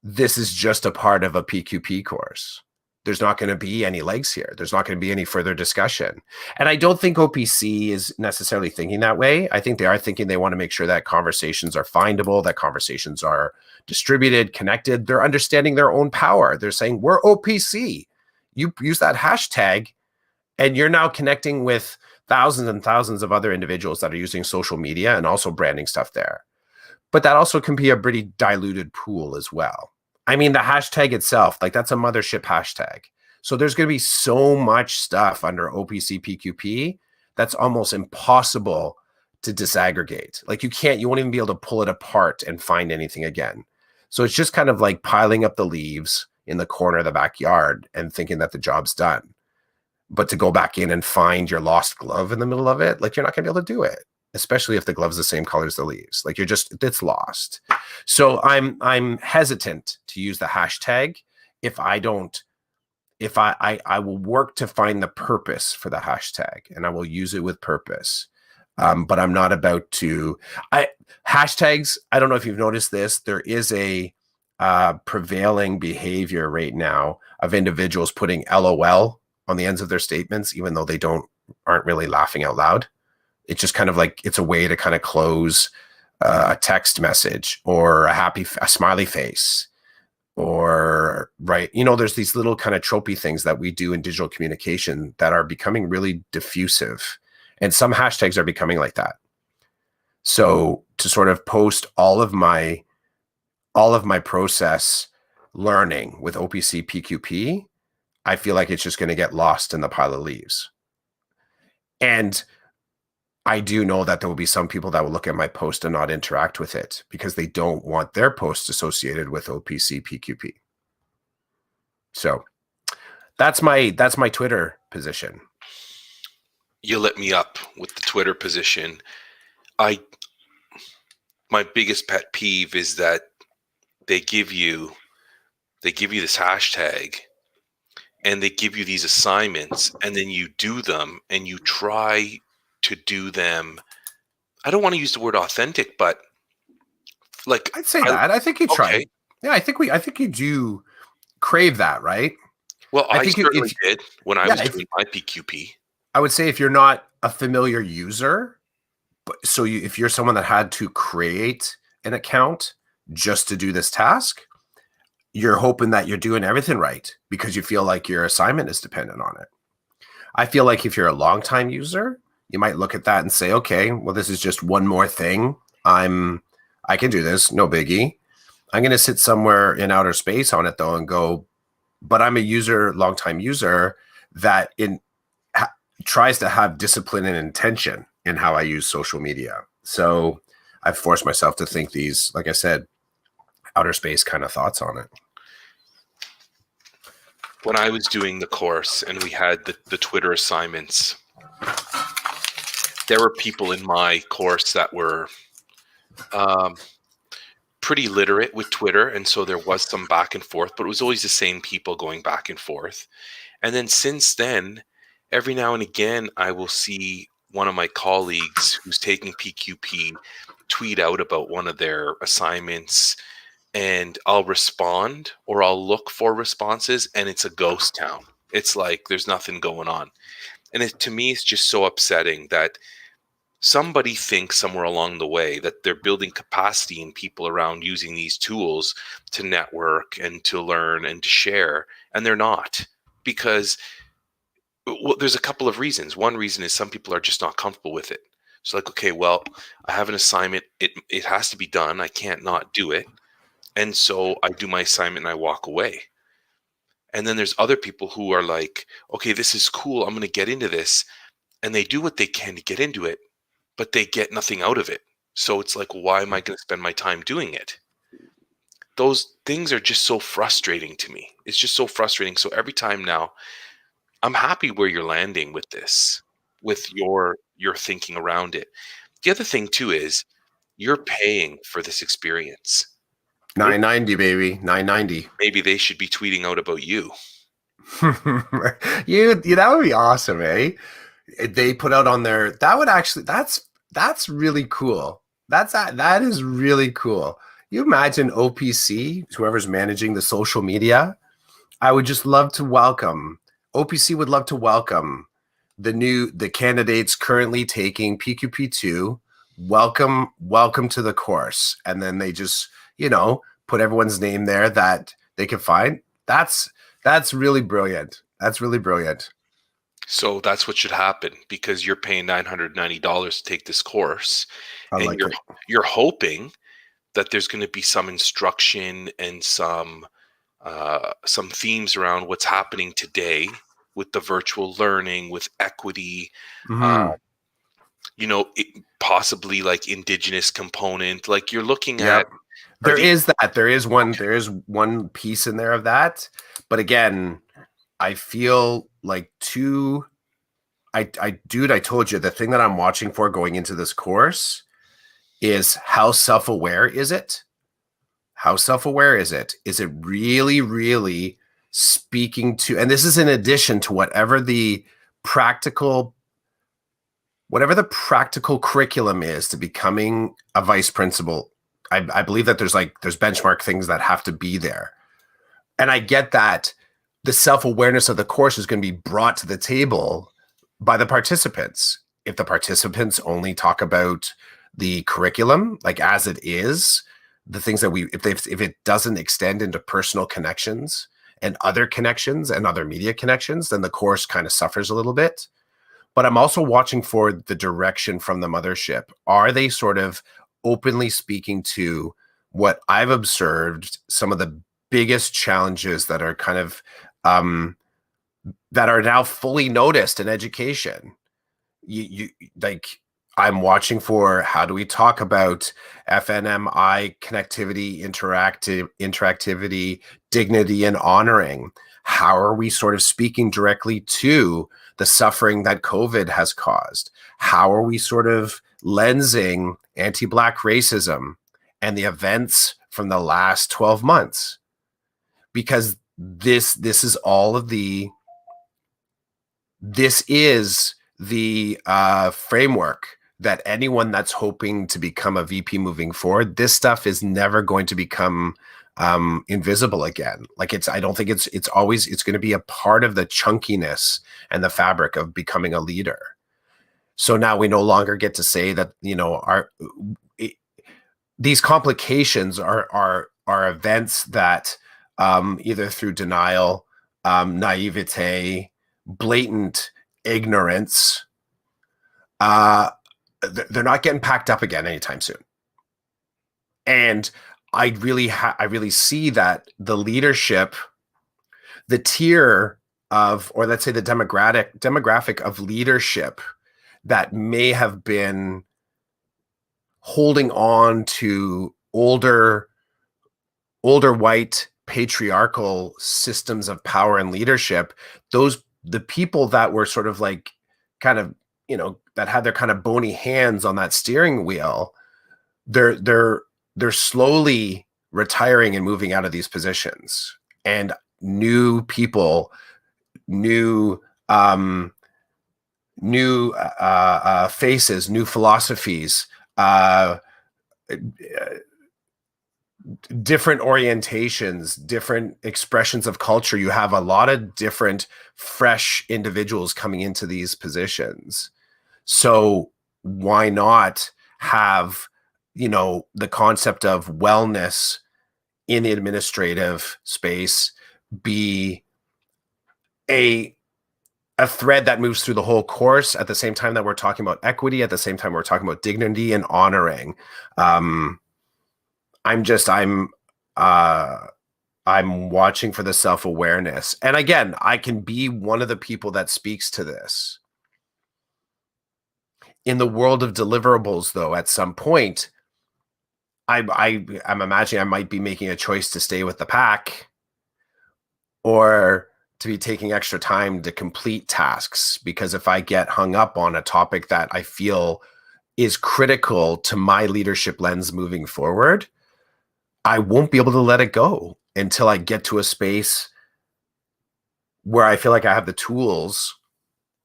this is just a part of a PQP course. There's not going to be any legs here. There's not going to be any further discussion. And I don't think OPC is necessarily thinking that way. I think they are thinking they want to make sure that conversations are findable, that conversations are distributed, connected. They're understanding their own power. They're saying, we're OPC. You use that hashtag and you're now connecting with thousands and thousands of other individuals that are using social media and also branding stuff there. But that also can be a pretty diluted pool as well. I mean, the hashtag itself, like that's a mothership hashtag. So there's going to be so much stuff under OPC PQP that's almost impossible to disaggregate. Like you won't even be able to pull it apart and find anything again. So it's just kind of like piling up the leaves in the corner of the backyard and thinking that the job's done. But to go back in and find your lost glove in the middle of it, like you're not going to be able to do it, especially if the glove's the same color as the leaves. Like it's lost. So I'm hesitant to use the hashtag if I will work to find the purpose for the hashtag and I will use it with purpose. But I'm not about to, hashtags. I don't know if you've noticed this. There is a prevailing behavior right now of individuals putting LOL on the ends of their statements, even though they aren't really laughing out loud. It's just kind of like, it's a way to kind of close a text message or a smiley face or, right. There's these little kind of tropey things that we do in digital communication that are becoming really diffusive. And some hashtags are becoming like that. So to sort of post all of my process learning with OPC PQP, I feel like it's just going to get lost in the pile of leaves. And I do know that there will be some people that will look at my post and not interact with it because they don't want their posts associated with OPC PQP. So that's my Twitter position. You lit me up with the Twitter position. My biggest pet peeve is that they give you this hashtag and they give you these assignments and then you do them and you try to do them. I don't want to use the word authentic, but like I'd say that. I think you try. Okay. Yeah, I think you do crave that, right? Well, I think certainly did when I was doing my PQP. I would say if you're not a familiar user, but if you're someone that had to create an account just to do this task, you're hoping that you're doing everything right because you feel like your assignment is dependent on it. I feel like if you're a longtime user, you might look at that and say, okay, well, this is just one more thing. I can do this, no biggie. I'm going to sit somewhere in outer space on it though and go, but I'm a longtime user that tries to have discipline and intention in how I use social media. So I've forced myself to think these, like I said, outer space kind of thoughts on it. When I was doing the course and we had the Twitter assignments, there were people in my course that were pretty literate with Twitter. And so there was some back and forth, but it was always the same people going back and forth. And then since then, every now and again, I will see one of my colleagues who's taking PQP tweet out about one of their assignments, and I'll respond or I'll look for responses, and it's a ghost town. It's like there's nothing going on. And to me, it's just so upsetting that somebody thinks somewhere along the way that they're building capacity in people around using these tools to network and to learn and to share, and they're not. Because well, there's a couple of reasons. One reason is some people are just not comfortable with it. So like, okay, well, I have an assignment. It has to be done. I can't not do it. And so I do my assignment and I walk away. And then there's other people who are like, okay, this is cool. I'm going to get into this. And they do what they can to get into it, but they get nothing out of it. So it's like, why am I going to spend my time doing it? Those things are just so frustrating to me. It's just so frustrating. So every time now, I'm happy where you're landing with this, with your thinking around it. The other thing too is you're paying for this experience. 990, baby. 990. Maybe they should be tweeting out about you. That would be awesome, eh? They put out on their, that would actually, that's really cool. That is really cool. You imagine OPC, whoever's managing the social media. I would just love to welcome, OPC would love to welcome the candidates currently taking PQP2. Welcome to the course. And then they just, put everyone's name there that they can find. That's really brilliant. That's really brilliant. So that's what should happen, because you're paying $990 to take this course, I and like it. you're hoping that there's going to be some instruction and some themes around what's happening today with the virtual learning, with equity, Mm-hmm. possibly like indigenous component. Like you're looking Yep. at are There is that. There is one piece in there of that. But again, I feel like I told you the thing that I'm watching for going into this course is how self-aware is it? How self-aware is it? Is it really, really speaking to, and this is in addition to whatever the practical curriculum is to becoming a vice principal. I believe that there's benchmark things that have to be there. And I get that the self-awareness of the course is going to be brought to the table by the participants. If the participants only talk about the curriculum, like as it is, the things that if it doesn't extend into personal connections and other connections and other media connections, then the course kind of suffers a little bit. But I'm also watching for the direction from the mothership. Are they sort of openly speaking to what I've observed, some of the biggest challenges that are kind of that are now fully noticed in education? You like, I'm watching for, how do we talk about FNMI, connectivity, interactivity, dignity, and honoring? How are we sort of speaking directly to the suffering that COVID has caused? How are we sort of lensing anti-Black racism and the events from the last 12 months? Because this is the framework that anyone that's hoping to become a VP moving forward, this stuff is never going to become invisible again. Like I don't think it's going to be a part of the chunkiness and the fabric of becoming a leader. So now we no longer get to say that, these complications are events that either through denial, naivete, blatant ignorance, they're not getting packed up again anytime soon. And I really see that the leadership, the tier of, or let's say the demographic of leadership that may have been holding on to older white patriarchal systems of power and leadership, the people that were sort of like kind of, that had their kind of bony hands on that steering wheel, they're slowly retiring and moving out of these positions, and new people, new faces, new philosophies, different orientations, different expressions of culture. You have a lot of different fresh individuals coming into these positions. So why not have, the concept of wellness in the administrative space be a thread that moves through the whole course at the same time that we're talking about equity, at the same time we're talking about dignity and honoring. um I'm just I'm watching for the self-awareness. And again, I can be one of the people that speaks to this. In the world of deliverables, though, at some point, I'm imagining I might be making a choice to stay with the pack or to be taking extra time to complete tasks. Because if I get hung up on a topic that I feel is critical to my leadership lens moving forward, I won't be able to let it go until I get to a space where I feel like I have the tools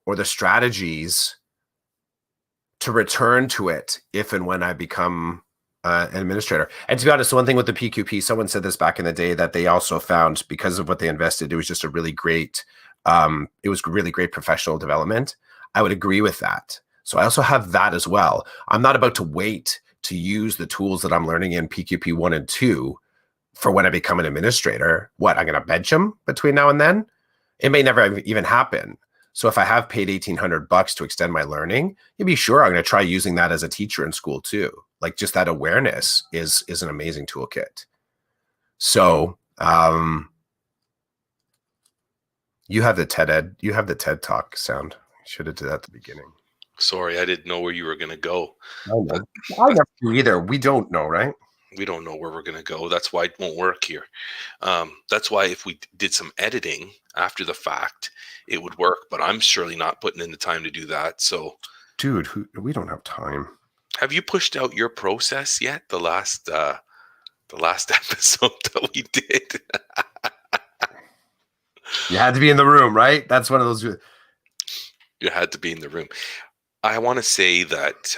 or the strategies to return to it if and when I become an administrator. And to be honest, one thing with the PQP, someone said this back in the day, that they also found, because of what they invested, it was just a really great, it was really great professional development. I would agree with that. So I also have that as well. I'm not about to wait to use the tools that I'm learning in PQP 1 and 2 for when I become an administrator. What, I'm going to bench them between now and then? It may never even happen. So if I have paid $1,800 to extend my learning, you'd be sure I'm going to try using that as a teacher in school too. Like, just that awareness is an amazing toolkit. So you have the TED Talk sound. Should have did that at the beginning. Sorry, I didn't know where you were going to go. I never do either. We don't know, right? We don't know where we're going to go. That's why it won't work here. That's why if we did some editing after the fact, it would work. But I'm surely not putting in the time to do that. So, dude, we don't have time. Have you pushed out your process yet? The last episode that we did. You had to be in the room, right? That's one of those. You had to be in the room. I want to say that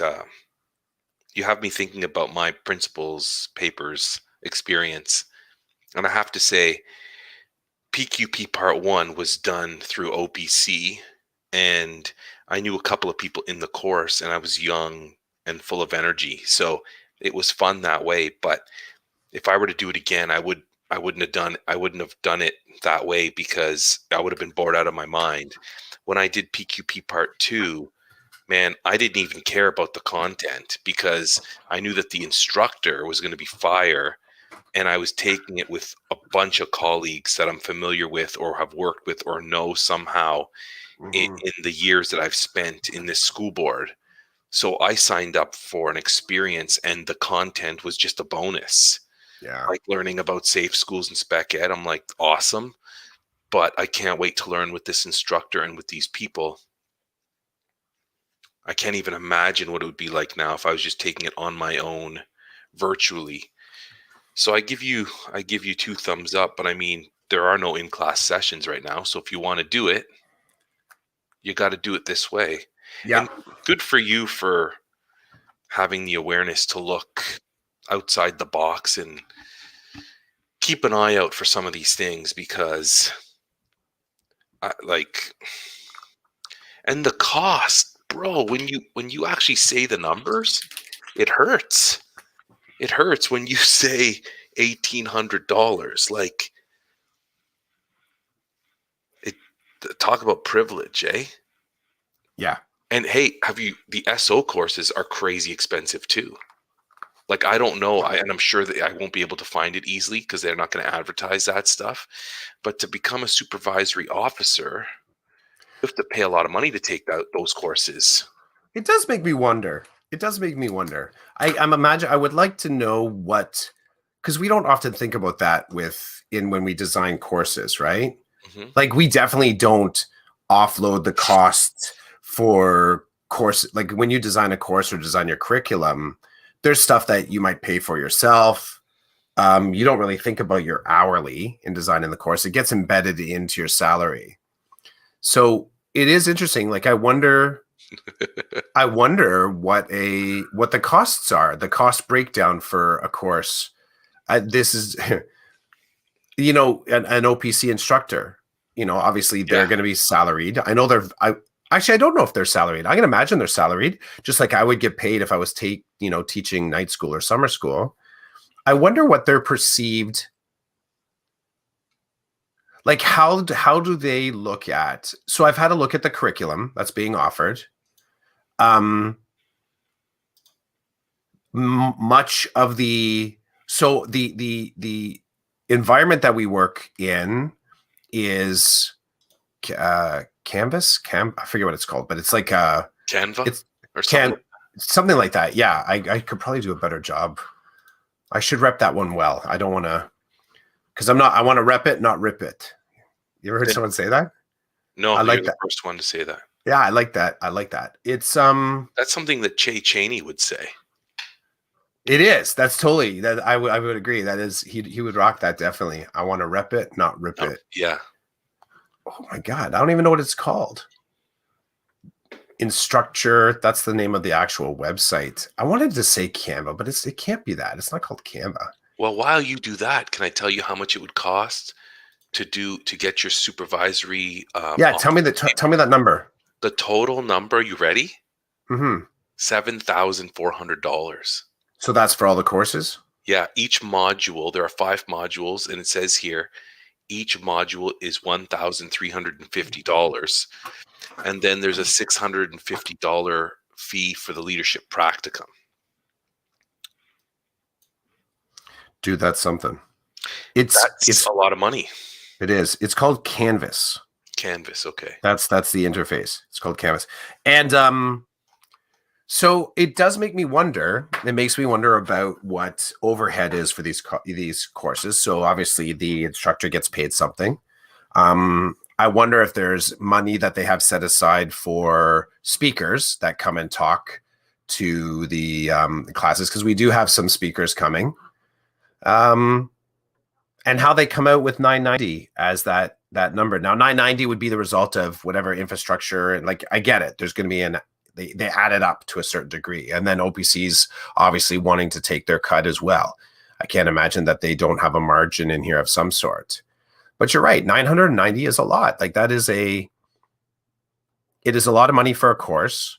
you have me thinking about my principal's papers experience. And I have to say, PQP Part 1 was done through OPC. And I knew a couple of people in the course, and I was young and full of energy. So it was fun that way. But if I were to do it again, I wouldn't have done it that way, because I would have been bored out of my mind. When I did PQP Part 2, man, I didn't even care about the content, because I knew that the instructor was going to be fire, and I was taking it with a bunch of colleagues that I'm familiar with or have worked with or know somehow in the years that I've spent in this school board. So I signed up for an experience, and the content was just a bonus. Yeah. Like learning about safe schools and spec ed. I'm like, awesome. But I can't wait to learn with this instructor and with these people. I can't even imagine what it would be like now if I was just taking it on my own virtually. So I give you 2 thumbs up, but I mean, there are no in-class sessions right now. So if you want to do it, you got to do it this way. Yeah. And good for you for having the awareness to look outside the box and keep an eye out for some of these things, because and the cost, bro, when you actually say the numbers, it hurts. It hurts when you say $1,800. Like, talk about privilege, eh? Yeah. And hey, the SO courses are crazy expensive too. Like, I don't know, and I'm sure that I won't be able to find it easily because they're not going to advertise that stuff. But to become a supervisory officer, you have to pay a lot of money to take those courses. It does make me wonder. I'm imagine. I would like to know what, because we don't often think about that when we design courses, right? Mm-hmm. Like, we definitely don't offload the costs for course. Like, when you design a course or design your curriculum, there's stuff that you might pay for yourself. You don't really think about your hourly in designing the course. It gets embedded into your salary. So it is interesting. Like, I wonder what the costs are, the cost breakdown for a course this is, you know, an OPC instructor, you know, obviously they're Yeah. going to be salaried. I know actually, I don't know if they're salaried. I can imagine they're salaried, just like I would get paid if I was teaching night school or summer school. I wonder what their perceived, like how do they look at, so I've had a look at the curriculum that's being offered. Much of the, so the environment that we work in is Canvas, I forget what it's called, but it's like Canva it's or something. something like that. Yeah, I could probably do a better job. I should rep that one well. I don't want to, because I want to rep it, not rip it. You ever heard someone say that? No, I you're like the that. first one to say that. Yeah, I like that. I like that. It's That's something that Jay Chaney would say. it is. That's totally that. I would agree. That is, he would rock that definitely. I want to rep it, not rip it. Yeah. Oh my god, I don't even know what it's called. Instructure. That's the name of the actual website. I wanted to say Canva, but it can't be that. It's not called Canva. Well, while you do that, can I tell you how much it would cost to get your supervisory? Yeah, tell me that number. The total number. You ready? Mm-hmm. $7,400. So that's for all the courses? Yeah, each module, there are 5 modules, and it says here, each module is $1,350. And then there's a $650 fee for the leadership practicum. Dude, that's something. It's a lot of money. It is. It's called Canvas. Canvas, okay. That's the interface. It's called Canvas. And so it does make me wonder. It makes me wonder about what overhead is for these courses. So obviously the instructor gets paid something. I wonder if there's money that they have set aside for speakers that come and talk to the classes, because we do have some speakers coming. And how they come out with 990 as that number. Now 990 would be the result of whatever infrastructure, and like I get it. There's going to be they add it up to a certain degree, and then OPC's obviously wanting to take their cut as well. I can't imagine that they don't have a margin in here of some sort. But you're right, 990 is a lot. Like it is a lot of money for a course.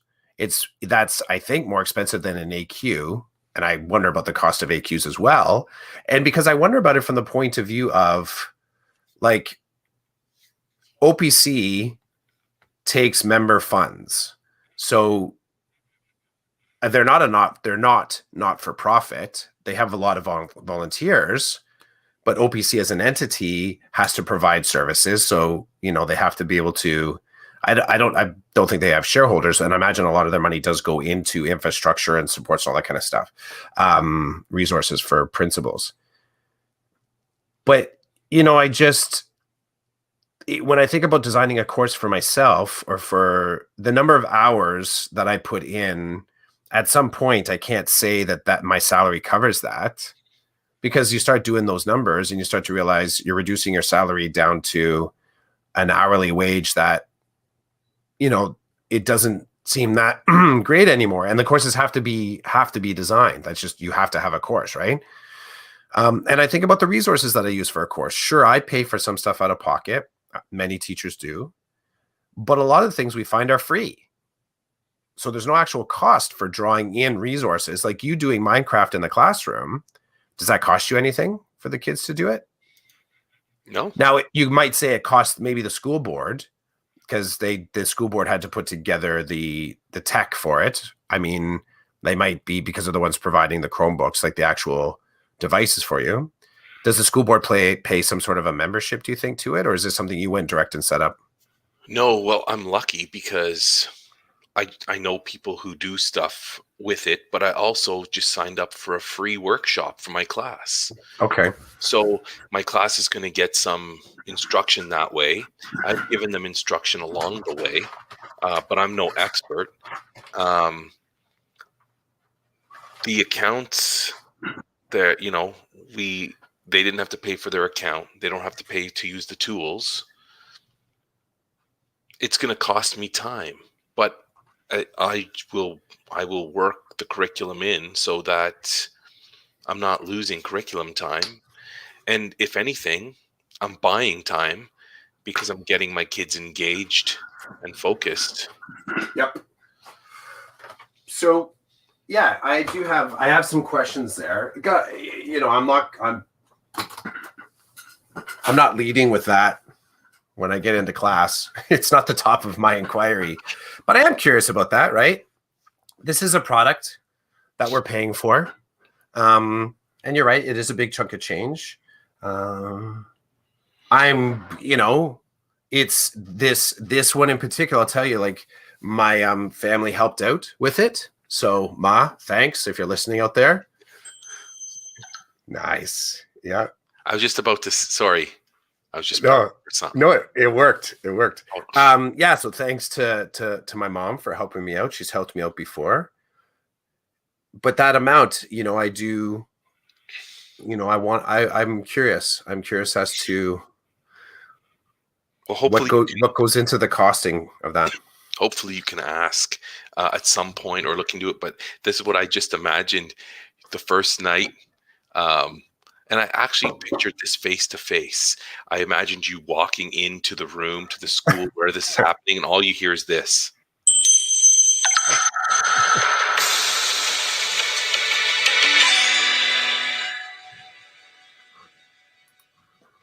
That's I think more expensive than an AQ, and I wonder about the cost of AQs as well. And because I wonder about it from the point of view of like OPC takes member funds. So they're not for profit. They have a lot of volunteers, but OPC as an entity has to provide services. So, you know, they have to be able to, I don't think they have shareholders, and I imagine a lot of their money does go into infrastructure and supports all that kind of stuff, resources for principals. But, you know, when I think about designing a course for myself, or for the number of hours that I put in, at some point, I can't say that my salary covers that, because you start doing those numbers and you start to realize you're reducing your salary down to an hourly wage that, you know, it doesn't seem that great anymore. And the courses have to be designed. That's just, you have to have a course, right? And I think about the resources that I use for a course. Sure, I pay for some stuff out of pocket. Many teachers do, but a lot of the things we find are free. So there's no actual cost for drawing in resources. Like you doing Minecraft in the classroom, does that cost you anything for the kids to do it? No. Now you might say it costs maybe the school board, because the school board had to put together the tech for it. I mean, they might be, because they're the ones providing the Chromebooks, like the actual devices for you. Does the school board pay some sort of a membership, do you think, to it? Or is this something you went direct and set up? No, well, I'm lucky because I know people who do stuff with it, but I also just signed up for a free workshop for my class. Okay. So my class is going to get some instruction that way. I've given them instruction along the way, but I'm no expert. The accounts that, you know, they didn't have to pay for their account. They don't have to pay to use the tools. It's going to cost me time, but I will work the curriculum in so that I'm not losing curriculum time. And if anything, I'm buying time because I'm getting my kids engaged and focused. Yep. So, yeah, I have some questions there. I'm not leading with that when I get into class. It's not the top of my inquiry, but I am curious about that, right? This is a product that we're paying for. And you're right, it is a big chunk of change. It's this one in particular. I'll tell you, like, my family helped out with it. So, Ma, thanks if you're listening out there. Nice. Yeah. I was just about to. Sorry, I was just No, something. no, it worked. It worked. Oh. Yeah. So thanks to my mom for helping me out. She's helped me out before. But that amount, I do. I'm curious. I'm curious as to what goes into the costing of that. Hopefully you can ask at some point or look into it. But this is what I just imagined the first night. And I actually pictured this face to face. I imagined you walking into the room to the school where this is happening, and all you hear is this.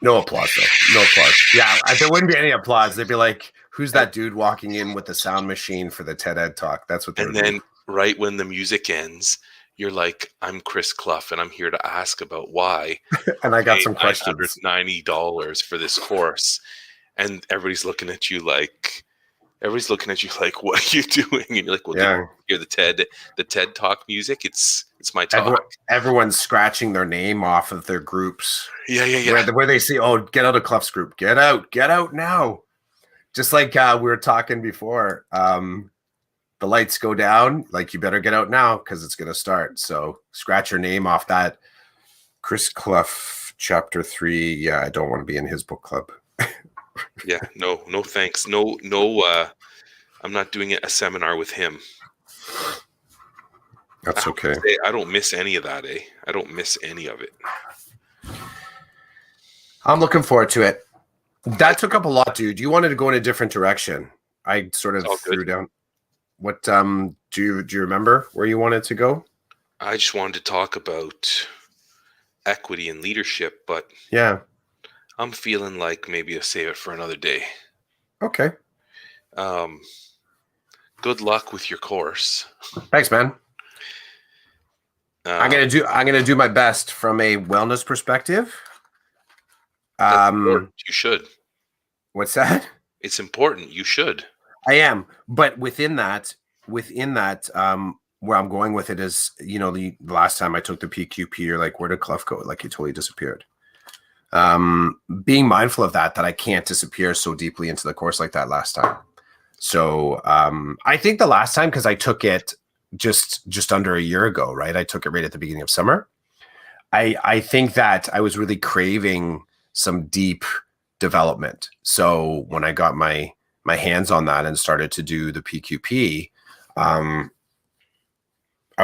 No applause, though. No applause. Yeah, there wouldn't be any applause. They'd be like, "Who's that dude walking in with the sound machine for the TED Ed talk?" That's what they would do. And then, right when the music ends, you're like, "I'm Chris Clough, and I'm here to ask about why." And I got some questions. $990 for this course, and everybody's looking at you like, "What are you doing?" And you're like, "Well, yeah. Hear the TED talk music? It's my talk." Everyone's scratching their name off of their groups. Yeah. Where they see, "Oh, get out of Clough's group. Get out now." Just like we were talking before. The lights go down, like, you better get out now because it's going to start. So scratch your name off that. Chris Clough, chapter 3. Yeah, I don't want to be in his book club. Yeah, no thanks. No, I'm not doing a seminar with him. That's okay. I don't miss any of that, I don't miss any of it. I'm looking forward to it. That took up a lot, dude. You wanted to go in a different direction. I sort of threw down. What do you remember where you wanted to go? I just wanted to talk about equity and leadership, but yeah, I'm feeling like maybe I'll save it for another day. Okay. Good luck with your course. Thanks, man. I'm gonna do my best from a wellness perspective. You should. What's that? It's important. You should. I am, but within that, where I'm going with it is, the last time I took the PQP, you're like, where did Clough go? Like, he totally disappeared. Being mindful of that I can't disappear so deeply into the course like that last time. So I think the last time, because I took it just under a year ago, right? I took it right at the beginning of summer. I think that I was really craving some deep development. So when I got my hands on that and started to do the PQP, I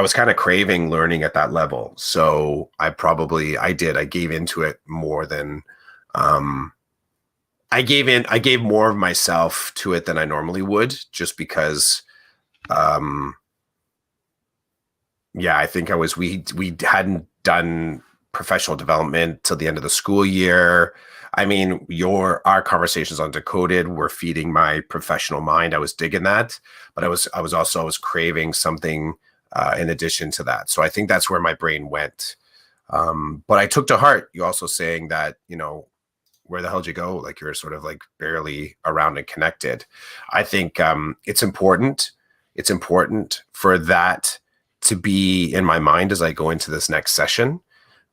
was kind of craving learning at that level. So I gave into it more than, I gave more of myself to it than I normally would, just because, I think we hadn't done professional development till the end of the school year. I mean, our conversations on Decoded were feeding my professional mind. I was digging that, but I was craving something in addition to that. So I think that's where my brain went. But I took to heart you also saying that, where the hell did you go? Like, you're sort of like barely around and connected. I think it's important. It's important for that to be in my mind as I go into this next session,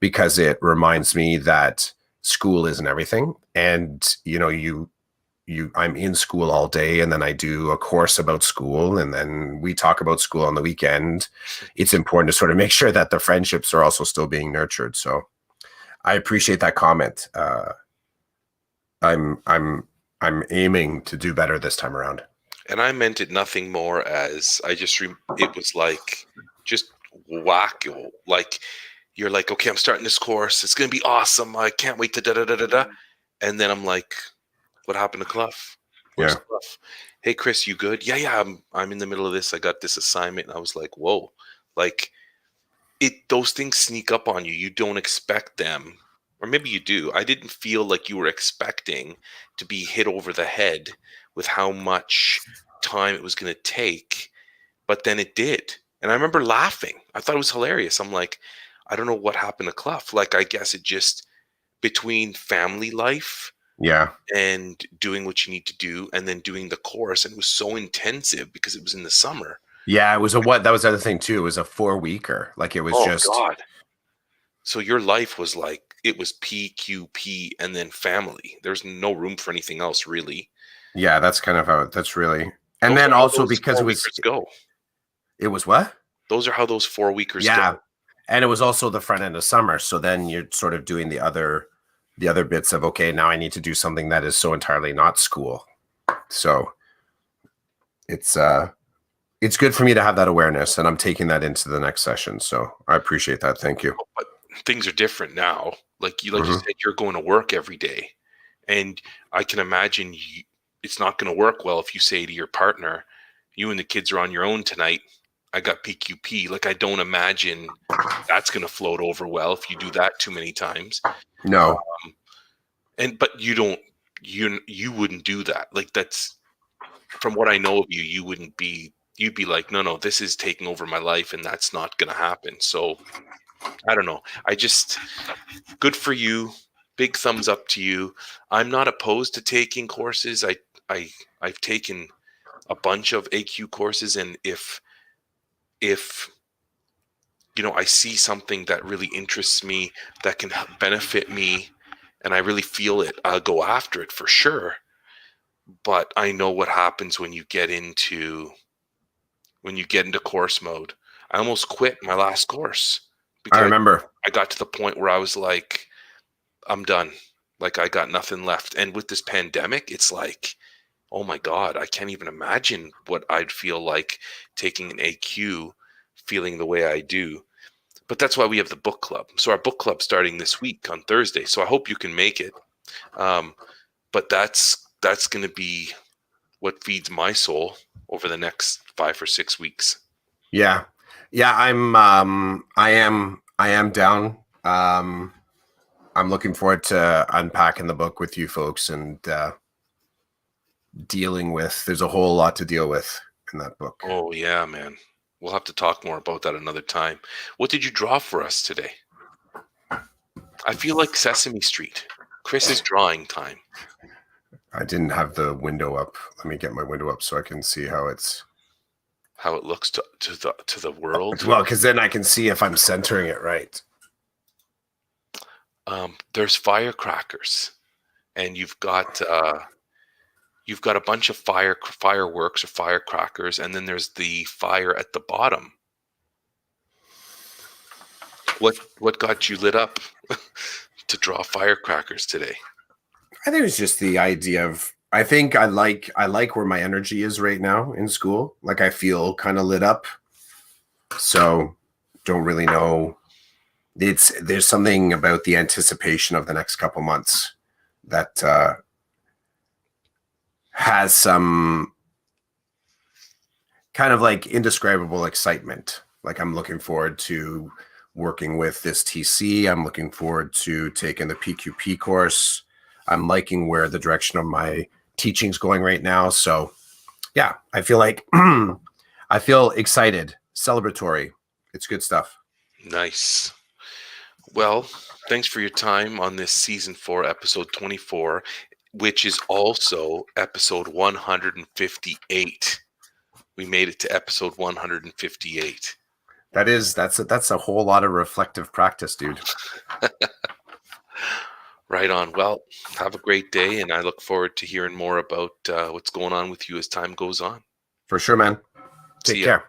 because it reminds me that school isn't everything. And, I'm in school all day, and then I do a course about school, and then we talk about school on the weekend. It's important to sort of make sure that the friendships are also still being nurtured. So I appreciate that comment. I'm aiming to do better this time around. And I meant it nothing more as it was like just wacko. Like, you're like, okay, I'm starting this course. It's going to be awesome. I can't wait to da da da da da. And then I'm like, what happened to Clough? Where's Yeah. Clough? Hey, Chris, you good? Yeah, yeah. I'm in the middle of this. I got this assignment. And I was like, whoa, like those things sneak up on you. You don't expect them, or maybe you do. I didn't feel like you were expecting to be hit over the head with how much time it was going to take, but then it did. And I remember laughing. I thought it was hilarious. I'm like, I don't know what happened to Clough. Like, I guess it just between family life Yeah. and doing what you need to do and then doing the course, and it was so intensive because it was in the summer. Yeah, it was a what? That was the other thing too. It was a 4-weeker. Like it was Oh just. God. So your life was like it was PQP and then family. There's no room for anything else really. Yeah, that's kind of how. That's really. And Those then are how also those because four weekers go. it was what? Those are how those 4 weekers Yeah, go. and it was also the front end of summer. So then you're sort of doing the other bits of okay, now I need to do something that is so entirely not school. So it's good for me to have that awareness, and I'm taking that into the next session. So I appreciate that. Thank you. But things are different now. Like you Mhm. said, you're going to work every day, and I can imagine it's not going to work well if you say to your partner, "You and the kids are on your own tonight. I got PQP." Like I don't imagine that's going to float over well if you do that too many times. No. But you wouldn't do that. Like that's from what I know of you, you'd be like, no, this is taking over my life and that's not going to happen. So I don't know. Good for you. Big thumbs up to you. I'm not opposed to taking courses. I, I've taken a bunch of AQ courses. And if, I see something that really interests me that can benefit me and I really feel it, I'll go after it for sure. But I know what happens when you get into course mode. I almost quit my last course I because remember. I got to the point where I was like, I'm done. Like I got nothing left. And with this pandemic, it's like, oh my God, I can't even imagine what I'd feel like taking an AQ, feeling the way I do. But that's why we have the book club. So our book club starting this week on Thursday. So I hope you can make it. But that's going to be what feeds my soul over the next 5 or 6 weeks. Yeah. Yeah, I am down. I'm looking forward to unpacking the book with you folks and dealing with there's a whole lot to deal with in that book. Oh yeah, man. We'll have to talk more about that another time. What did you draw for us today? I feel like Sesame Street. Chris's drawing time. I didn't have the window up. Let me get my window up so I can see how It looks to the world. well, because then I can see if I'm centering it right. There's firecrackers, and you've got a bunch of fireworks or firecrackers, and then there's the fire at the bottom. What got you lit up to draw firecrackers today? I think it was just the idea of I think I like where my energy is right now in school. Like I feel kind of lit up. So don't really know. There's something about the anticipation of the next couple months that has some kind of like indescribable excitement. Like I'm looking forward to working with this TC. I'm looking forward to taking the PQP course. I'm liking where the direction of my teaching's going right now. So yeah, I feel like I feel excited, celebratory. It's good stuff. Nice. Well, thanks for your time on this season 4, episode 24, which is also episode 158. We made it to episode 158. That's a whole lot of reflective practice, dude. Right on. Well, have a great day, and I look forward to hearing more about what's going on with you as time goes on. For sure, man. See Take ya. care.